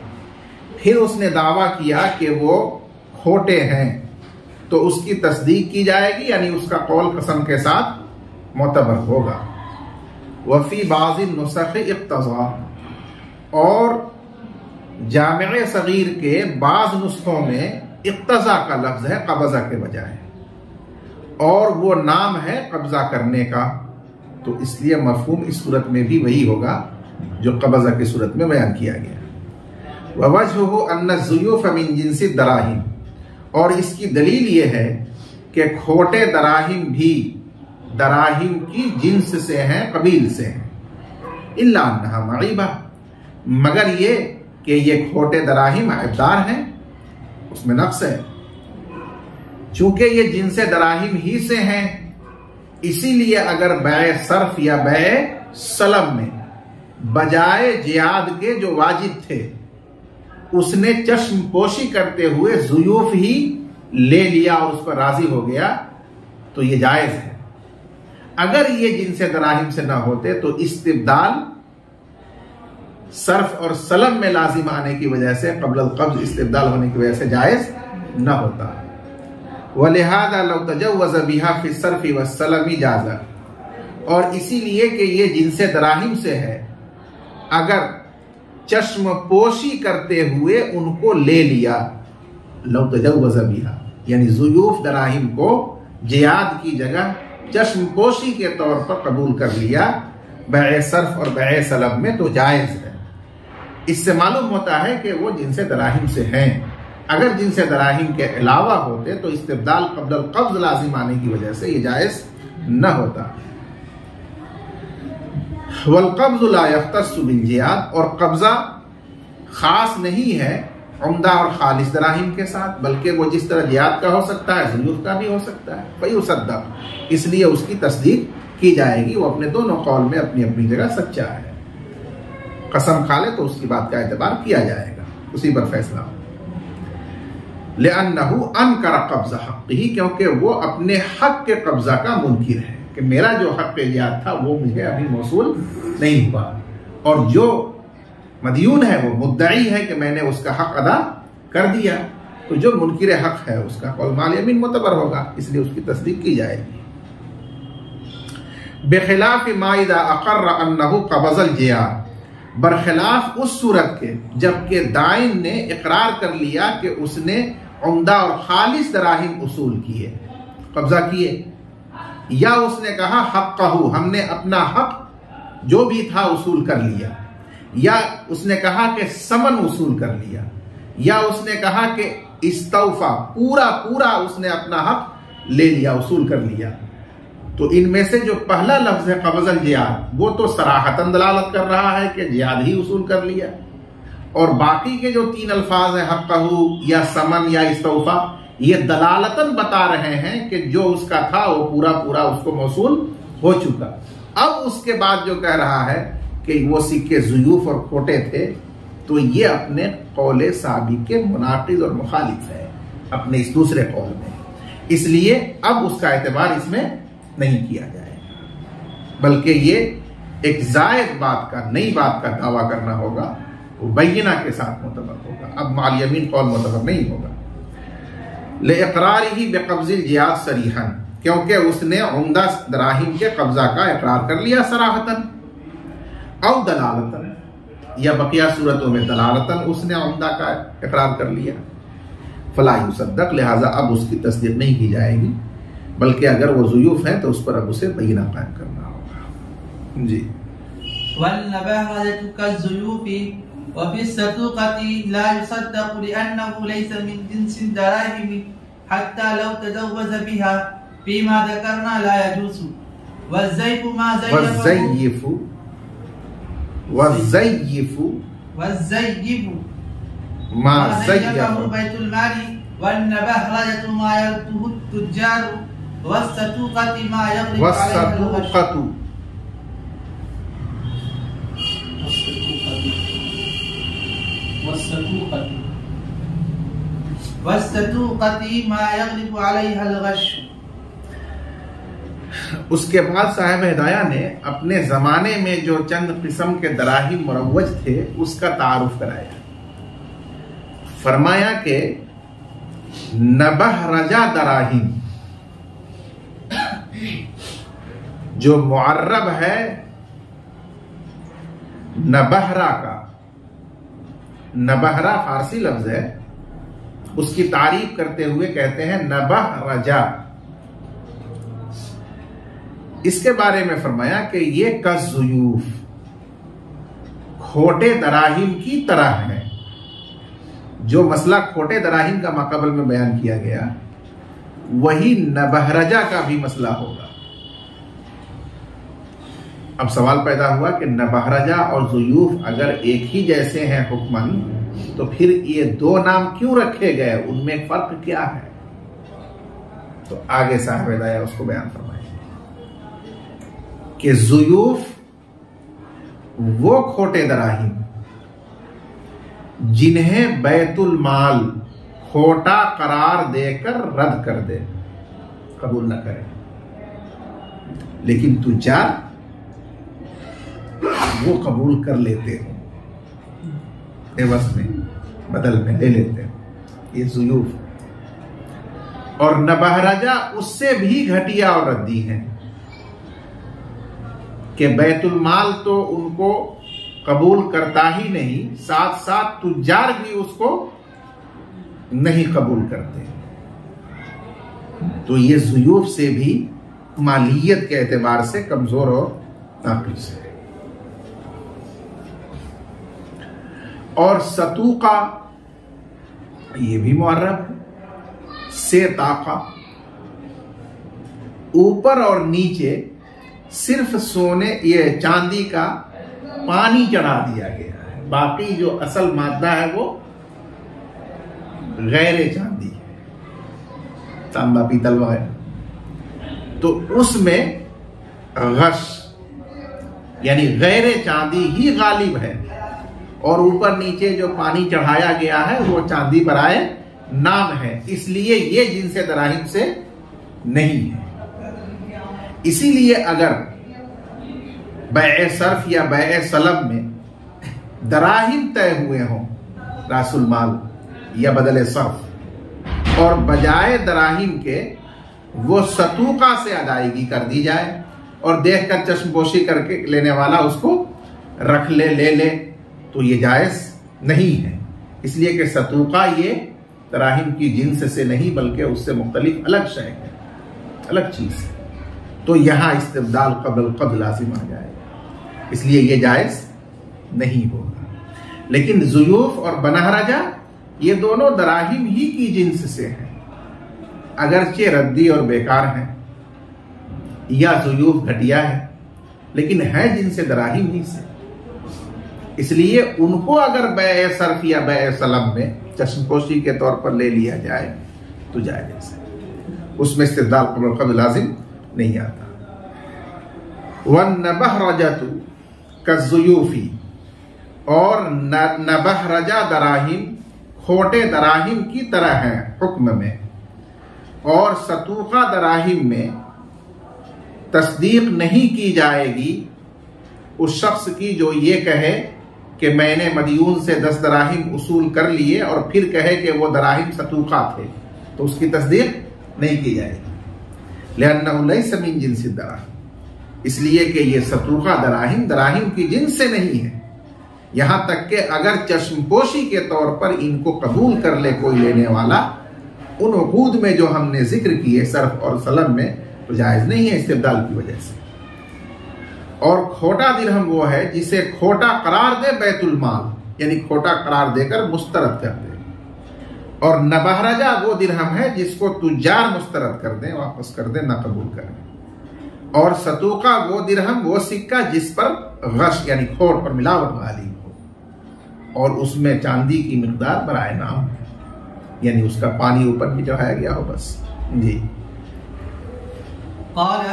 پھر اس نے دعویٰ کیا کہ وہ کھوٹے ہیں، تو اس کی تصدیق کی جائے گی، یعنی اس کا قول قسم کے ساتھ معتبر ہوگا. وفی بعض النسخ اقتضاء، اور جامع صغیر کے بعض نسخوں میں اقتضاء کا لفظ ہے قبضہ کے بجائے، اور وہ نام ہے قبضہ کرنے کا. تو اس لیے مفہوم اس صورت میں بھی وہی ہوگا جو قبضہ کی صورت میں بیان کیا گیا. ووجہہ ان الضیوف من جنس الدراہم، اور اس کی دلیل یہ ہے کہ کھوٹے دراہم بھی دراہم کی جنس سے ہیں، قبیل سے ہیں. الا انہا معیبہ، مگر یہ کہ یہ کھوٹے دراہم عیبدار ہیں، اس میں نقص ہے. چونکہ یہ جنس دراہم ہی سے ہیں، اسی لیے اگر بیع صرف یا بیع سلم میں بجائے جیاد کے جو واجب تھے اس نے چشم پوشی کرتے ہوئے ضیوف ہی لے لیا اور اس پر راضی ہو گیا تو یہ جائز ہے. اگر یہ جنس دراہم سے نہ ہوتے تو استبدال صرف اور سلم میں لازم آنے کی وجہ سے قبل القبض استبدال ہونے کی وجہ سے جائز نہ ہوتا. وَلِهَذَا لَوْ تَجَوَّزَ بِهَا فِي الصَّرْفِ وَالسَّلَمِ جَازَ. اور اسی لیے کہ یہ جنس دراہم سے ہے، اگر چشم پوشی کرتے ہوئے ان کو لے لیا، لو تجوز بها یعنی ضیوف دراہم کو جیاد کی جگہ چشم پوشی کے طور پر قبول کر لیا بیع صرف اور بیع سلب میں، تو جائز ہے. اس سے معلوم ہوتا ہے کہ وہ جنس دراہم سے ہیں. اگر جنس دراہم کے علاوہ ہوتے تو استبدال قبل القبض لازم آنے کی وجہ سے یہ جائز نہ ہوتا. والقبض لا يختص بالجیاد، اور قبضہ خاص نہیں ہے عمدہ اور خالص دراہم کے ساتھ، بلکہ وہ جس طرح جیاد کا ہو سکتا ہے ضیوف کا بھی ہو سکتا ہے. فیصدق، اس لیے اس کی تصدیق کی جائے گی. وہ اپنے دونوں قول میں اپنی اپنی جگہ سچا ہے. قسم کھا لے تو اس کی بات کا اعتبار کیا جائے گا، اسی پر فیصلہ ہو. لأنه انکر قبض حقہ، کیونکہ وہ اپنے حق کے قبضہ کا منکر ہے کہ میرا جو حق جیاد تھا وہ مجھے ابھی موصول نہیں ہوا، اور جو مدیون ہے وہ مدعی ہے کہ میں نے اس کا حق ادا کر دیا. تو جو منکر حق ہے اس کا قول مال یمین معتبر ہوگا، اس لیے اس کی تصدیق کی جائے گی. بخلاف ما اذا اقر انه قبض الجیاد، برخلاف اس صورت کے جبکہ دائن نے اقرار کر لیا کہ اس نے عمدہ اور خالص دراہم اصول کیے، قبضہ کیے، یا اس نے کہا حقہ، ہم نے اپنا حق جو بھی تھا اصول کر لیا، یا اس نے کہا کہ سمن اصول کر لیا، یا اس نے کہا کہ استوفا، پورا اس نے اپنا حق لے لیا، اصول کر لیا. تو ان میں سے جو پہلا لفظ ہے قبض الجیاد، وہ تو صراحتاً دلالت کر رہا ہے کہ جیاد ہی اصول کر لیا، اور باقی کے جو تین الفاظ ہیں حقہ یا سمن یا استوفا، یہ دلالتاً بتا رہے ہیں کہ جو اس کا تھا وہ پورا اس کو موصول ہو چکا. اب اس کے بعد جو کہہ رہا ہے کہ وہ سکے ضیوف اور کھوٹے تھے، تو یہ اپنے قول سابق کے مناقض اور مخالف ہے اپنے اس دوسرے قول میں. اس لیے اب اس کا اعتبار اس میں نہیں کیا جائے گا، بلکہ یہ ایک زائد بات کا، نئی بات کا دعویٰ کرنا ہوگا، وہ بینہ کے ساتھ معتبر ہوگا. اب مال یمین قول معتبر نہیں ہوگا. لِإِقْرَارِهِ بِقَبْضِ الْجِیاد صَرِیحًا، کیونکہ اس نے عمدہ دراہم کے قبضہ کا اقرار کر لیا صراحتاً، او دلالتاً، یا بقیہ صورتوں میں دلالتاً اس نے عمدہ کا اقرار کر لیا. فلا یصدق، لہذا اب اس کی تصدیق نہیں کی جائے گی، بلکہ اگر وہ ضیوف ہیں تو اس پر اب اسے بینہ قائم کرنا ہوگا. جی. وَالنَّبَاهَةُ كَالضُّيُوفِ وفي الصدوقة لا يصدق لأنه ليس من جنس الدراهم حتى لو تجوز بها فيما ذكرنا لا يجوز. والزيف ما زيفه ما زيفه بيت المال، والنبهرة ما يغلبه التجار، والصدوقة ما يغلب عليها الغش. والصدوقة ما يغلب عليها الغش. اس کے بعد صاحب ہدایہ نے اپنے زمانے میں جو چند قسم کے دراہم مروج تھے اس کا تعارف کرایا. فرمایا کہ نبہرجہ دراہم جو معرب ہے نبہرہ کا، نبہرہ فارسی لفظ ہے، اس کی تعریف کرتے ہوئے کہتے ہیں نبہرجہ. اس کے بارے میں فرمایا کہ یہ کالضیوف، کھوٹے دراہم کی طرح ہے. جو مسئلہ کھوٹے دراہم کا ماقبل میں بیان کیا گیا وہی نبہرجہ کا بھی مسئلہ ہوگا. اب سوال پیدا ہوا کہ نبہرجہ اور ضیوف اگر ایک ہی جیسے ہیں حکماً تو پھر یہ دو نام کیوں رکھے گئے، ان میں فرق کیا ہے؟ تو آگے صاحب ہدایہ اس کو بیان فرمائیں کہ ضیوف وہ کھوٹے دراہم جنہیں بیت المال کھوٹا قرار دے کر رد کر دے، قبول نہ کرے، لیکن تجار وہ قبول کر لیتے ہیں. عوض میں بدل میں لے لیتے ہیں، یہ ضیوف۔ اور نبہرجہ اس سے بھی گھٹیا اور ردی ہیں کہ بیت المال تو ان کو قبول کرتا ہی نہیں، ساتھ ساتھ تجار بھی اس کو نہیں قبول کرتے، تو یہ ضیوف سے بھی مالیت کے اعتبار سے کمزور اور ناقص ہے۔ اور ستوقہ یہ بھی معرب ہے، سے طاقہ، اوپر اور نیچے صرف سونے یہ چاندی کا پانی چڑھا دیا گیا ہے، باقی جو اصل مادہ ہے وہ غیر چاندی ہے، تانبا پیتل وغیرہ، تو اس میں غش یعنی غیر چاندی ہی غالب ہے، اور اوپر نیچے جو پانی چڑھایا گیا ہے وہ چاندی برائے نام ہے، اس لیے یہ جنس دراہم سے نہیں ہے۔ اسی لیے اگر بیع صرف یا بیع سلم میں دراہم طے ہوئے ہوں راس المال یا بدل صرف، اور بجائے دراہم کے وہ ستوقہ سے ادائیگی کر دی جائے اور دیکھ کر چشم پوشی کر کے لینے والا اس کو رکھ لے لے تو یہ جائز نہیں ہے، اس لیے کہ ستوقہ یہ دراہم کی جنس سے نہیں بلکہ اس سے مختلف الگ شے ہے، الگ چیز ہے، تو یہاں استبدال قبل القبض لازم آ جائے گا، اس لیے یہ جائز نہیں ہوگا۔ لیکن ضیوف اور بنہرجہ یہ دونوں دراہم ہی کی جنس سے ہیں، اگرچہ ردی اور بیکار ہیں یا ضیوف گھٹیا ہے، لیکن ہے جنس دراہم ہی سے، اس لیے ان کو اگر بیع صرف یا بیع سلم میں چشم پوشی کے طور پر لے لیا جائے تو جائز ہے، اس میں استبدال قبل القبض لازم نہیں آتا۔ وَالنَّبَهْرَجَةُ كَالضُّيُوفِ، اور نبہرجہ دراہم کھوٹے دراہم کی طرح ہیں حکم میں، اور ستوقہ دراہم میں تصدیق نہیں کی جائے گی اس شخص کی جو یہ کہے کہ میں نے مدیون سے 10 دراہم اصول کر لیے اور پھر کہے کہ وہ دراہم ستوقہ تھے، تو اس کی تصدیق نہیں کی جائے گی، لأنه ليس من جنس الدراہم، اس لیے کہ یہ ستوقہ دراہم کی جنس سے نہیں ہے، یہاں تک کہ اگر چشم پوشی کے طور پر ان کو قبول کر لے کوئی لینے والا، ان عقود میں جو ہم نے ذکر کیے صرف اور سلم میں، تو جائز نہیں ہے استبدال کی وجہ سے۔ اور کھوٹا درہم وہ ہے جسے کھوٹا قرار دے بیت المال، یعنی کھوٹا قرار دے کر مسترد کر دے، اور نبہرجہ وہ درہم ہے جس کو تجار مسترد کر دیں، واپس کر دیں، نہ قبول کریں، اور ستوقہ وہ درہم وہ سکہ جس پر غش یعنی کھوٹ اور ملاوٹ غالب ہو، اور اس میں چاندی کی مقدار برائے نام ہے، یعنی اس کا پانی اوپر بھی چڑھایا گیا ہو بس۔ جی قال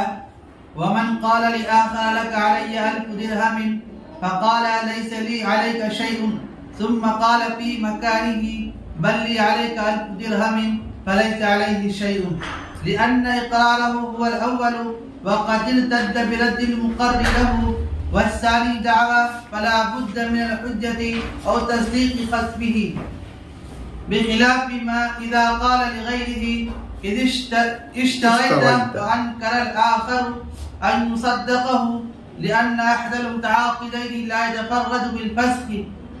ومن قال لآخر لك علي 1000 درهم فقال ليس لي عليك شيء ثم قال في مكانه بل لي عليك 1000 درهم فليس عليه شيء لأن إقراره هو الأول وقد ارتد برد المقر له والثاني دعوى فلا بد من الحجة أو تصديق خصمه، بخلاف ما إذا قال لغيره إذ اشتريت وأنكر الآخر أن يصدقه، لأن أحد المتعاقدين لا يتفرد بالفسخ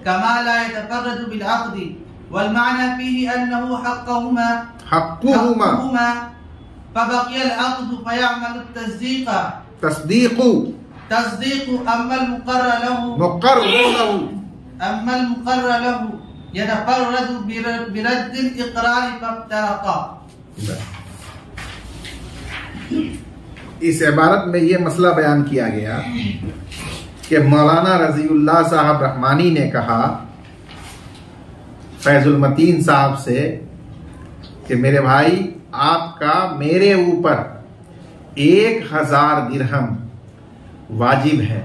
كما لا يتفرد بالعقد، والمعنى فيه أنه حقهما فبقي العقد فيعمل تصديق أما المقر له يتفرد برد الإقرار فافترقا۔ اس عبارت میں یہ مسئلہ بیان کیا گیا کہ مولانا رضی اللہ صاحب رحمانی نے کہا فیض المتین صاحب سے کہ میرے بھائی آپ کا میرے اوپر 1000 درہم واجب ہے،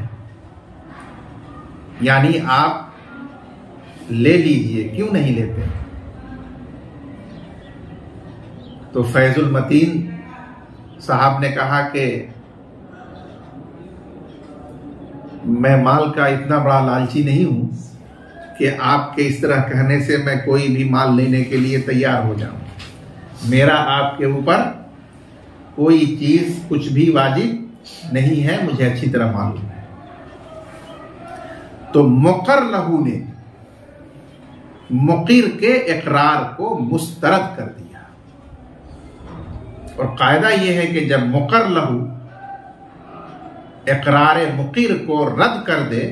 یعنی آپ لے لیجئے، کیوں نہیں لیتے؟ تو فیض المتین صاحب نے کہا کہ میں مال کا اتنا بڑا لالچی نہیں ہوں کہ آپ کے اس طرح کہنے سے میں کوئی بھی مال لینے کے لیے تیار ہو جاؤں. میرا آپ کے اوپر کوئی چیز کچھ بھی واجب نہیں ہے، مجھے اچھی طرح معلوم ہے. تو مقر لہو نے مقر کے اقرار کو مسترد کر دیا. اور قاعدہ یہ ہے کہ جب مقر لہو اقرار مقر کو رد کر دے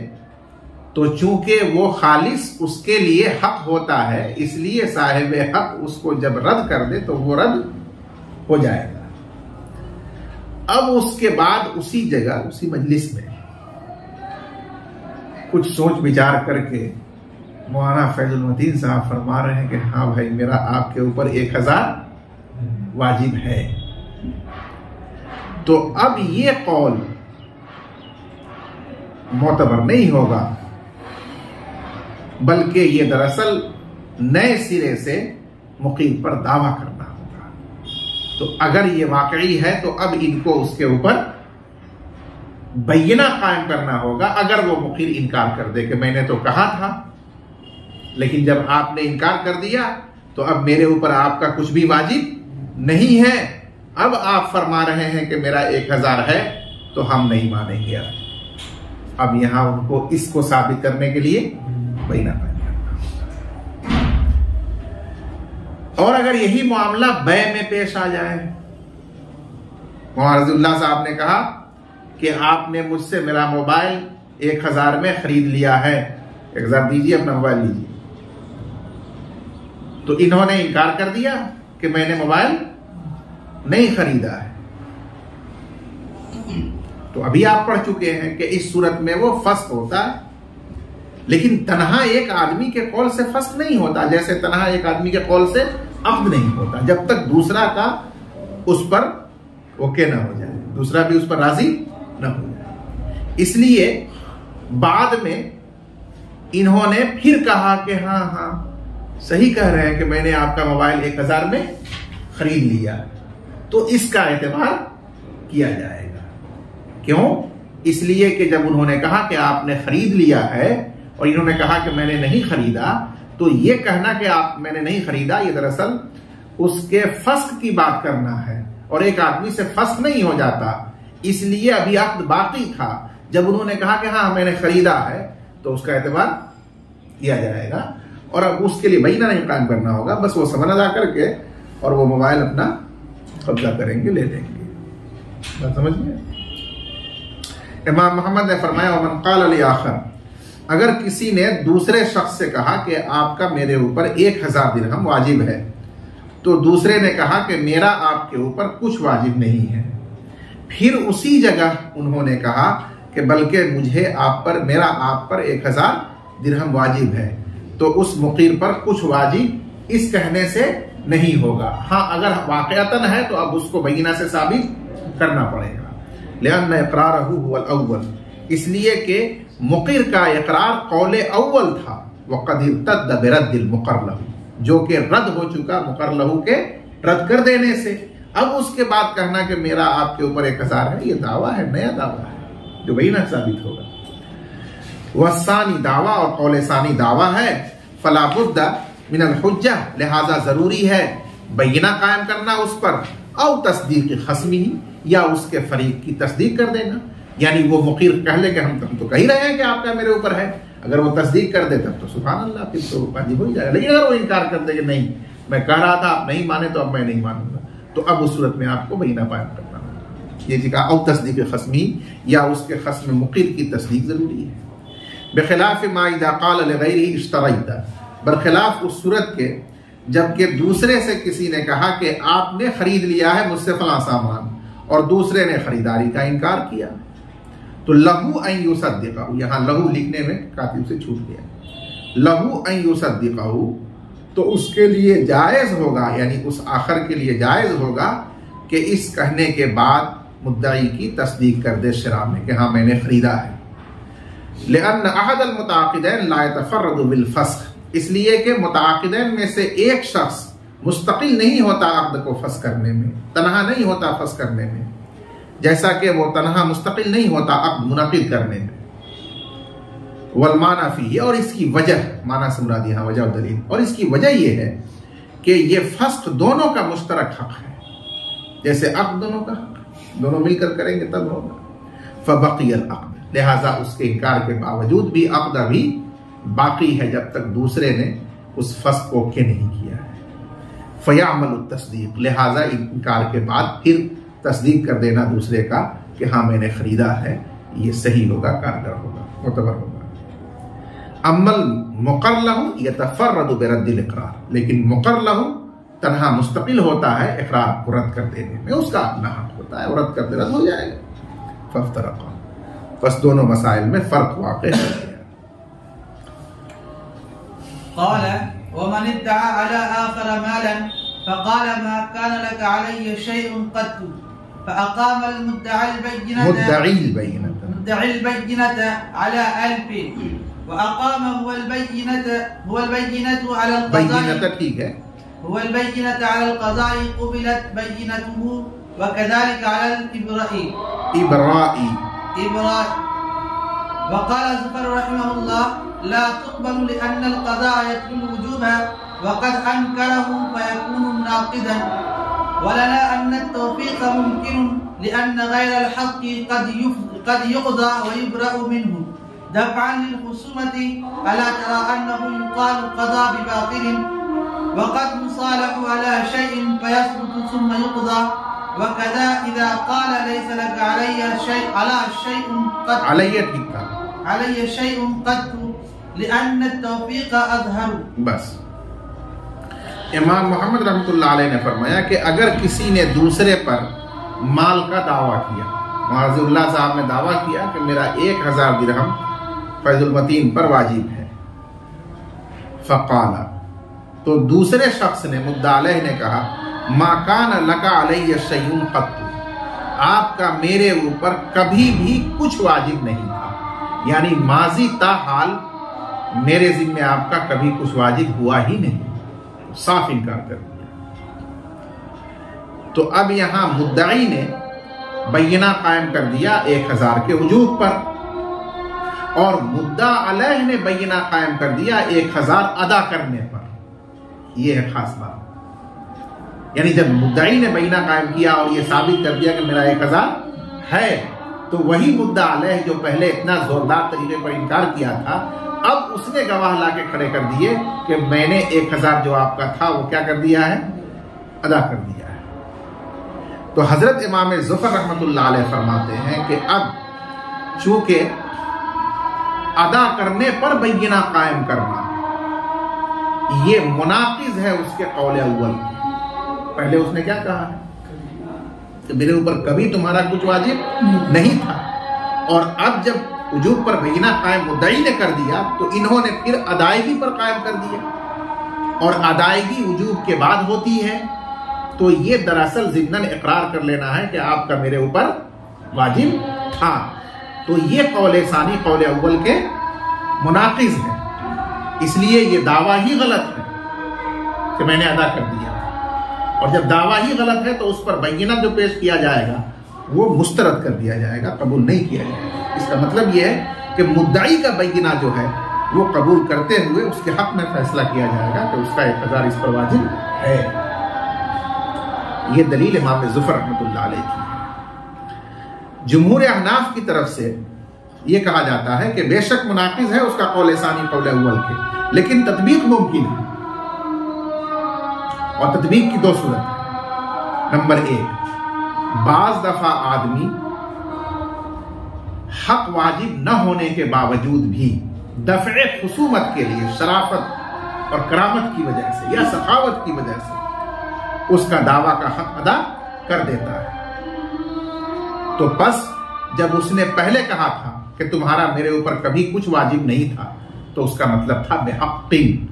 تو چونکہ وہ خالص اس کے لیے حق ہوتا ہے، اس لیے صاحب حق اس کو جب رد کر دے تو وہ رد ہو جائے گا. اب اس کے بعد اسی جگہ اسی مجلس میں کچھ سوچ بچار کر کے مولانا فیض المتین صاحب فرما رہے ہیں کہ ہاں بھائی میرا آپ کے اوپر 1000 واجب ہے. تو اب یہ قول معتبر نہیں ہوگا، بلکہ یہ دراصل نئے سرے سے مقیم پر دعویٰ کرنا ہوگا. تو اگر یہ واقعی ہے تو اب ان کو اس کے اوپر بینہ قائم کرنا ہوگا. اگر وہ مقر انکار کر دے کہ میں نے تو کہا تھا لیکن جب آپ نے انکار کر دیا تو اب میرے اوپر آپ کا کچھ بھی واجب نہیں ہے، اب آپ فرما رہے ہیں کہ میرا 1000 ہے تو ہم نہیں مانیں گے. اب یہاں ان کو اس کو ثابت کرنے کے لیے بینہ قائم کرنا. اور اگر یہی معاملہ بیع میں پیش آ جائے، مولانا رضی اللہ صاحب نے کہا کہ آپ نے مجھ سے میرا موبائل 1000 میں خرید لیا ہے، 1000 دیجیے اپنا موبائل لیجیے. تو انہوں نے انکار کر دیا کہ میں نے موبائل نہیں خریدا ہے. تو ابھی آپ پڑھ چکے ہیں کہ اس صورت میں وہ فسق ہوتا ہے، لیکن تنہا ایک آدمی کے قول سے فسق نہیں ہوتا، جیسے تنہا ایک آدمی کے قول سے عقد نہیں ہوتا جب تک دوسرا کا اس پر اوکے نہ ہو جائے، دوسرا بھی اس پر راضی نہ ہو جائے. اس لیے بعد میں انہوں نے پھر کہا کہ ہاں صحیح کہہ رہے ہیں کہ میں نے آپ کا موبائل 1000 میں خرید لیا، تو اس کا اعتبار کیا جائے گا. کیوں؟ اس لیے کہ جب انہوں نے کہا کہ آپ نے خرید لیا ہے اور انہوں نے کہا کہ میں نے نہیں خریدا، تو یہ کہنا کہ میں نے نہیں خریدا یہ دراصل اس کے فسق کی بات کرنا ہے، اور ایک آدمی سے فسق نہیں ہو جاتا. اس لیے ابھی عقد باقی تھا. جب انہوں نے کہا کہ ہاں میں نے خریدا ہے تو اس کا اعتبار کیا جائے گا، اور اب اس کے لیے بینہ نہیں قائم کرنا ہوگا، بس وہ سمن ادا کر کے اور وہ موبائل اپنا قبضہ کریں گے، لے لیں گے. بات سمجھ گئے؟ امام محمد نے فرمایا ومن قال لآخر، اگر کسی نے دوسرے شخص سے کہا کہ آپ کا میرے اوپر 1000 درہم واجب ہے، تو دوسرے نے کہا کہ میرا آپ کے اوپر کچھ واجب نہیں ہے، پھر اسی جگہ انہوں نے کہا کہ بلکہ میرا آپ پر 1000 درہم واجب ہے، تو اس مقیر پر کچھ واجب اس کہنے سے نہیں ہوگا. ہاں اگر واقعتاً ہے تو اب اس کو بینہ سے ثابت کرنا پڑے گا. لأن اقرارہ هو الاول، اس لیے کہ مقر کا اقرار قول اول تھا، وقد ارتد برد المقر لہ، جو کہ رد ہو چکا مقر لہ کے رد کر دینے سے. اب اس کے بعد کہنا کہ میرا آپ کے اوپر 1000 ہے، یہ دعویٰ ہے، نیا دعویٰ ہے جو بینہ ثابت ہوگا. والثانی دعویٰ، اور قول ثانی دعویٰ ہے. فلا بد من الحجہ، لہذا ضروری ہے بینہ قائم کرنا اس پر، او تصدیق خصمی، یا اس کے فریق کی تصدیق کر دینا. یعنی وہ مقیر کہہ لے کہ ہم تو کہہ رہے ہیں کہ آپ کا میرے اوپر ہے، اگر وہ تصدیق کر دے تب تو سبحان اللہ، پھر تو واجب ہو جائے گا. لیکن اگر وہ انکار کر دے کہ نہیں میں کہہ رہا تھا آپ نہیں مانے تو اب میں نہیں مانوں گا، تو اب اس صورت میں آپ کو بینہ قائم کرنا ہوگا. یہ کہا او تصدیق خصمی، یا اس کے خصم مقیر کی تصدیق ضروری ہے. بخلاف ما اذا قال لغیرہ اشتریت، برخلاف اس صورت کے جبکہ دوسرے سے کسی نے کہا کہ آپ نے خرید لیا ہے مجھ سے فلاں سامان، اور دوسرے نے خریداری کا انکار کیا، تو لہو ان یصدقہ، یہاں لہو لکھنے میں کاتب سے چھوٹ گیا، لہو ان یصدقہ، تو اس کے لیے جائز ہوگا، یعنی اس آخر کے لیے جائز ہوگا کہ اس کہنے کے بعد مدعی کی تصدیق کر دے شرع میں کہ ہاں میں نے خریدا ہے. لأن احد المتعاقدین لا يتفرد بالفسخ، اس لیے کہ متعاقدین میں سے ایک شخص مستقل نہیں ہوتا عقد کو فسخ کرنے میں، تنہا نہیں ہوتا فسخ کرنے میں، جیسا کہ وہ تنہا مستقل نہیں ہوتا عقد منعقد کرنے میں. والمعنی فیہ، اور اس کی وجہ، معنی سے مراد یہاں وجہ و دلیل، اور اس کی وجہ یہ ہے کہ یہ فسخ دونوں کا مشترک حق ہے، جیسے عقد دونوں کا حق، دونوں مل کر کریں گے تب ہوگا. فبقی العقد، لہذا اس کے انکار کے باوجود بھی عقد ابھی باقی ہے جب تک دوسرے نے اس فسخ کو اوکے نہیں کیا ہے. فیعمل التصدیق، لہذا انکار کے بعد پھر تصدیق کر دینا دوسرے کا کہ ہاں میں نے خریدا ہے، یہ صحیح ہوگا، کارگر ہوگا، معتبر ہوگا. عمل مقر لہ یتفرد برد الاقرار، لیکن مقر لہ تنہا مستقل ہوتا ہے اقرار کو رد کر دینے میں، اس کا اپنا حق ہوتا ہے، وہ رد کر دے رد ہو جائے گا. فافترقا، بس دونوں مسائل میں فرق واقع ہے. قال ومن ادعى على آخر مالا فقال ما كان لك علي شيء قط فأقام المدعي البينة على 1000 وأقام هو البينة على القضاء، هو البينة على القضاء قبلت بينته، وكذلك على الإبراء. وقال زفر رحمه الله لا تقبل لأن القضاء يدخل وجوبا وقد أنكره فيكون ناقضا، ولنا أن التوفيق ممكن لأن غير الحق قد يقضى ويبرأ منه دفعا للخصومة. ألا ترى أنه يقال قضى بباطل وقد يصالح على شيء فيثبت ثم يقضى، وكذا إذا قال ليس لك علي شيء قط لأن التوفيق أظهر. بس امام محمد رحمۃ اللہ علیہ نے فرمایا کہ اگر کسی نے دوسرے پر مال کا دعویٰ کیا، معاذ اللہ صاحب نے دعویٰ کیا کہ میرا 1000 درہم فیض المتین پر واجب ہے، فقال، تو دوسرے شخص نے مدعا علیہ نے کہا ما کان لک علی شیء قط، آپ کا میرے اوپر کبھی بھی کچھ واجب نہیں تھا، یعنی ماضی تا حال میرے ذمہ آپ کا کبھی کچھ واجب ہوا ہی نہیں، صاف انکار کر دیا. تو اب یہاں مدعی نے بینہ قائم کر دیا 1000 کے وجوب پر، اور مدعا علیہ نے بینہ قائم کر دیا 1000 ادا کرنے پر. یہ ہے خاص بات، یعنی جب مدعی نے بینہ قائم کیا اور یہ ثابت کر دیا کہ میرا 1000 ہے، تو وہی مدعا علیہ جو پہلے اتنا زوردار طریقے پر انکار کیا تھا، اب اس نے گواہ لا کے کھڑے کر دیے کہ میں نے 1000 جو آپ کا تھا وہ کیا کر دیا ہے، ادا کر دیا ہے. تو حضرت امام ظفر رحمۃ اللہ علیہ فرماتے ہیں کہ اب چونکہ ادا کرنے پر بینہ قائم کرنا یہ مناقض ہے اس کے قول اول. پہلے اس نے کیا کہا ہے کہ میرے اوپر کبھی تمہارا کچھ واجب نہیں تھا، اور اب جب وجوب پر بینہ قائم مدعی نے کر دیا تو انہوں نے پھر ادائیگی پر قائم کر دیا، اور ادائیگی وجوب کے بعد ہوتی ہے. تو یہ دراصل ضمناً اقرار کر لینا ہے کہ آپ کا میرے اوپر واجب تھا. تو یہ قول ثانی قول اول کے مناقض ہے، اس لیے یہ دعویٰ ہی غلط ہے کہ میں نے ادا کر دیا. اور جب دعویٰ ہی غلط ہے تو اس پر بینہ جو پیش کیا جائے گا وہ مسترد کر دیا جائے گا، قبول نہیں کیا جائے گا. اس کا مطلب یہ ہے کہ مدعی کا بینہ جو ہے وہ قبول کرتے ہوئے اس کے حق میں فیصلہ کیا جائے گا کہ اس کا 1000 اس پر واجب ہے. یہ دلیل امام ظفر رحمۃ اللہ علیہ کی ہے. جمہور احناف کی طرف سے یہ کہا جاتا ہے کہ بے شک مناقض ہے اس کا قول ثانی قول اول کے، لیکن تطبیق ممکن ہے. اور تطبیق کی 2 صورت ہے. نمبر 1، بعض دفعہ آدمی حق واجب نہ ہونے کے باوجود بھی دفع خصومت کے لیے شرافت اور کرامت کی وجہ سے یا سخاوت کی وجہ سے اس کا دعویٰ کا حق ادا کر دیتا ہے. تو پس جب اس نے پہلے کہا تھا کہ تمہارا میرے اوپر کبھی کچھ واجب نہیں تھا تو اس کا مطلب تھا بحقین،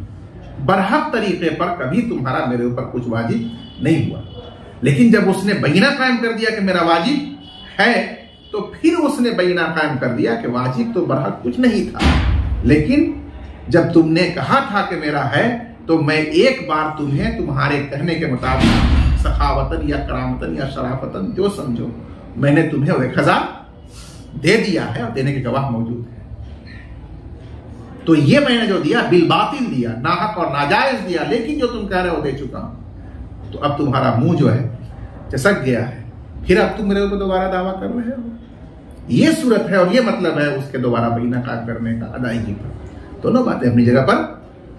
برحق طریقے پر کبھی تمہارا میرے اوپر کچھ واجب نہیں ہوا. لیکن جب اس نے بینہ قائم کر دیا کہ میرا واجب ہے تو پھر اس نے بینہ قائم کر دیا کہ واجب تو برحق کچھ نہیں تھا، لیکن جب تم نے کہا تھا کہ میرا ہے تو میں ایک بار تمہیں تمہارے کہنے کے مطابق سخاوتن یا کرامتن یا شرافتن جو سمجھو میں نے تمہیں 1000 دے دیا ہے، اور دینے کے گواہ موجود ہے. تو یہ میں نے جو دیا بالباطل دیا، ناحق اور ناجائز دیا، لیکن جو تم کہہ رہے ہو دے چکا ہوں، تو اب تمہارا منہ جو ہے چسک گیا ہے، پھر اب تم میرے اوپر دوبارہ دعویٰ کر رہے ہو۔ یہ صورت ہے اور یہ مطلب ہے اس کے دوبارہ بینہ قائم کرنے کا، ادائیگی پر۔ دونوں باتیں اپنی جگہ پر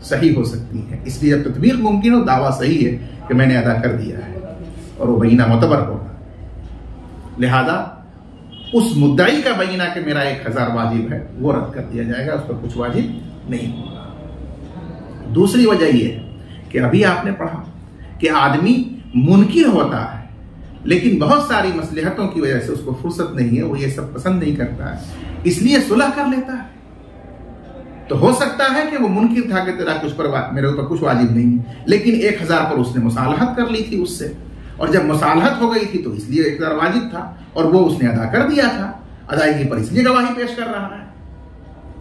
صحیح ہو سکتی ہیں، اس لیے جب تطبیق ممکن ہو، دعویٰ صحیح ہے کہ میں نے ادا کر دیا ہے اور وہ بینہ معتبر ہوگا۔ لہذا اس مدعی کا بینہ کہ میرا 1000 واجب ہے وہ رد کر دیا جائے گا، اس پر کچھ واجب نہیں ہوگا۔ دوسری وجہ یہ ہے کہ ابھی آپ نے پڑھا کہ آدمی منکر ہوتا ہے لیکن بہت ساری مصلحتوں کی وجہ سے اس کو فرصت نہیں ہے، وہ یہ سب پسند نہیں کرتا ہے، اس لیے صلح کر لیتا ہے۔ تو ہو سکتا ہے کہ وہ منکر تھا کہ تیرا کچھ پر میرے اوپر کچھ واجب نہیں، لیکن 1000 پر اس نے مصالحت کر لی تھی اس سے، اور جب مصالحت ہو گئی تھی تو اس لیے 1000 واجب تھا اور وہ اس نے ادا کر دیا تھا، ادائیگی پر اس لیے گواہی پیش کر رہا ہے۔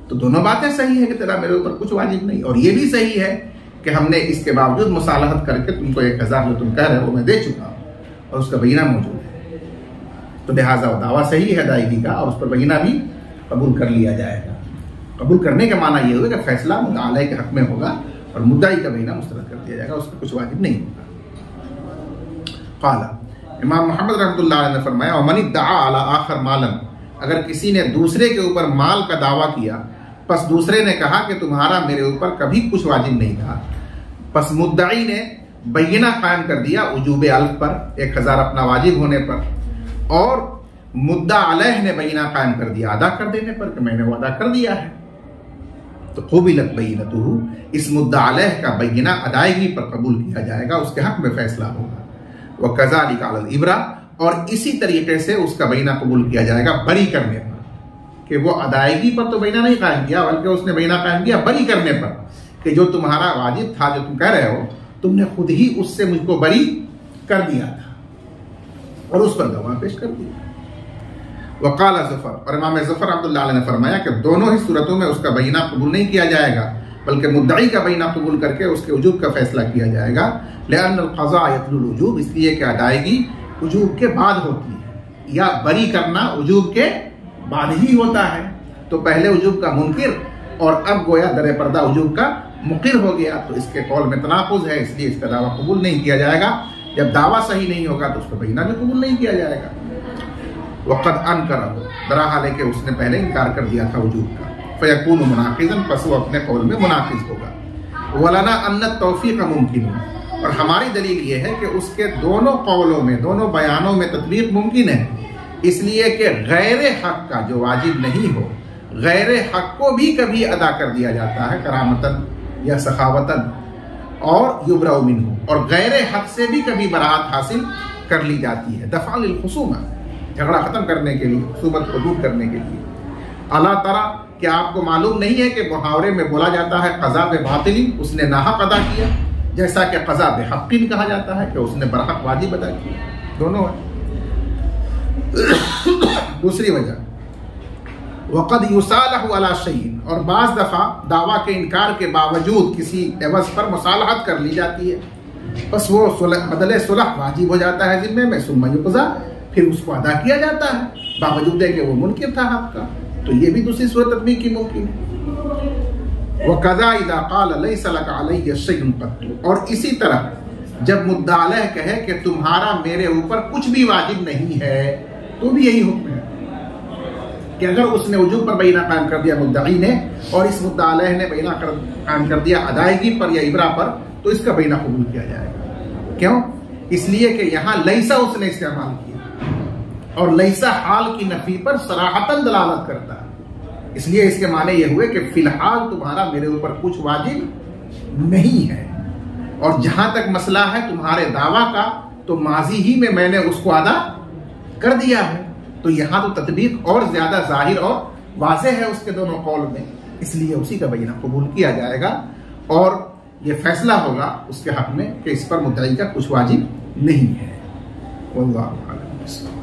تو دونوں باتیں صحیح ہے کہ تیرا میرے اوپر کچھ واجب نہیں، اور یہ بھی صحیح ہے کہ ہم نے اس کے باوجود مصالحت کر کے تم کو 1000 جو تم کہہ رہے ہو میں دے چکا ہوں اور اس کا بینہ موجود ہے، تو لہٰذا وہ دعویٰ صحیح ہے ادائیگی کا، اور اس پر بینہ بھی قبول کر لیا جائے گا۔ قبول کرنے کا معنی یہ ہوگا کہ فیصلہ مدعا علیہ کے حق میں ہوگا اور مدعی کا بینہ مسترد کر دیا جائے گا، اس پر کچھ واجب نہیں ہوگا۔ قال امام محمد رحمۃ اللہ علیہ نے فرمایا ومن ادعا علی آخر مالا، اگر کسی نے دوسرے کے اوپر مال کا دعویٰ کیا، پس دوسرے نے کہا کہ تمہارا میرے اوپر کبھی کچھ واجب نہیں تھا، پس مدعی نے بینہ قائم کر دیا وجوب الف پر، 1000 اپنا واجب ہونے پر، اور مدعا علیہ نے بینہ قائم کر دیا ادا کر دینے پر کہ میں نے وہ ادا کر دیا ہے، تو قبلت بینتہ، اس مدعا علیہ کا بینہ ادائیگی پر قبول کیا جائے گا، اس کے حق میں فیصلہ ہوگا۔ وَكَذَلِكَ عَلَى الْإِبْرَةِ، اور اسی طریقے سے اس کا بینہ قبول کیا جائے گا بری کرنے پر، کہ وہ ادائیگی پر تو بینہ نہیں قائم کیا بلکہ اس نے بینہ قائم کیا بری کرنے پر، کہ جو تمہارا واجب تھا جو تم کہہ رہے ہو تم نے خود ہی اس سے مجھ کو بری کر دیا تھا اور اس پر گواہ پیش کر دیا۔ وقال ظفر، اور امام ظفر رحمۃ اللہ علیہ نے فرمایا کہ دونوں ہی صورتوں میں اس کا بینہ قبول نہیں کیا جائے گا بلکہ مدعی کا بینہ قبول کر کے اس کے وجوب کا فیصلہ کیا جائے گا، لأن القضاء يتلو الوجوب، اس لیے کہ ادائیگی وجوب کے بعد ہوتی ہے، یا بری کرنا وجوب کے بعد ہی ہوتا ہے، تو پہلے وجوب کا منکر اور اب گویا در پردہ وجوب کا مقر ہو گیا، تو اس کے قول میں تناقض ہے، اس لیے اس کا دعویٰ قبول نہیں کیا جائے گا۔ جب دعویٰ صحیح نہیں ہوگا تو اس کا بینہ بھی قبول نہیں کیا جائے گا۔ وقد انکرہ، درحال ہے کہ اس نے پہلے انکار کر دیا تھا وجوب کا، فیکون مناقضا، پس وہ اپنے قول میں مناقض ہوگا۔ ولنا ان التوفیق ممکن، اور ہماری دلیل یہ ہے کہ اس کے دونوں قولوں میں، دونوں بیانوں میں تطبیق ممکن ہے، اس لیے کہ غیر حق کا جو واجب نہیں ہو، غیر حق کو بھی کبھی ادا کر دیا جاتا ہے کرامتاً یا سخاوتاً، اور یبرأ منہ، اور غیر حق سے بھی کبھی براءت حاصل کر لی جاتی ہے، دفع للخصومہ، جھگڑا ختم کرنے کے لیے، خصومت کو دور کرنے کے لیے۔ الا ترى، کیا آپ کو معلوم نہیں ہے کہ محاورے میں بولا جاتا ہے قضا بباطل، اس نے ناحق ادا کیا، جیسا کہ قضا بحق کہا جاتا ہے کہ اس نے برحق واجب ادا کیا، دونوں ہے۔ دوسری وجہ وقد یصالح علی شیء، اور بعض دفعہ دعویٰ کے انکار کے باوجود کسی عوض پر مصالحت کر لی جاتی ہے، بس وہ بدلے صلح واجب ہو جاتا ہے ذمے میں، ثم یقضى، پھر اس کو ادا کیا جاتا ہے باوجود ہے کہ وہ منکر تھا حق کا، تو یہ بھی دوسری صورت تطبیق کی ممکن ہے۔ وَكَذَا إِذَا قَالَ لَيْسَ لَكَ عَلَيَّ شَيْءٌ قَطُّ، اور اسی طرح جب مدعا علیہ کہے کہ تمہارا میرے اوپر کچھ بھی واجب نہیں ہے، تو بھی یہی حکم ہے کہ اگر اس نے وجوب پر بینہ قائم کر دیا مدعی نے، اور اس مدعا علیہ نے بینہ قائم کر دیا ادائیگی پر یا ابرا پر، تو اس کا بینہ قبول کیا جائے گا۔ کیوں؟ اس لیے کہ یہاں لیسا اس نے استعمال کیا، اور لیسا حال کی نفی پر صراحتاً دلالت کرتا ہے، اس لیے اس کے معنی یہ ہوئے کہ فی الحال تمہارا میرے اوپر کچھ واجب نہیں ہے، اور جہاں تک مسئلہ ہے تمہارے دعویٰ کا، تو ماضی ہی میں نے اس کو ادا کر دیا ہے، تو یہاں تو تطبیق اور زیادہ ظاہر اور واضح ہے اس کے دونوں قول میں، اس لیے اسی کا بینہ قبول کیا جائے گا، اور یہ فیصلہ ہوگا اس کے حق میں کہ اس پر مدعی کا کچھ واجب نہیں ہے۔ واللہ اعلم۔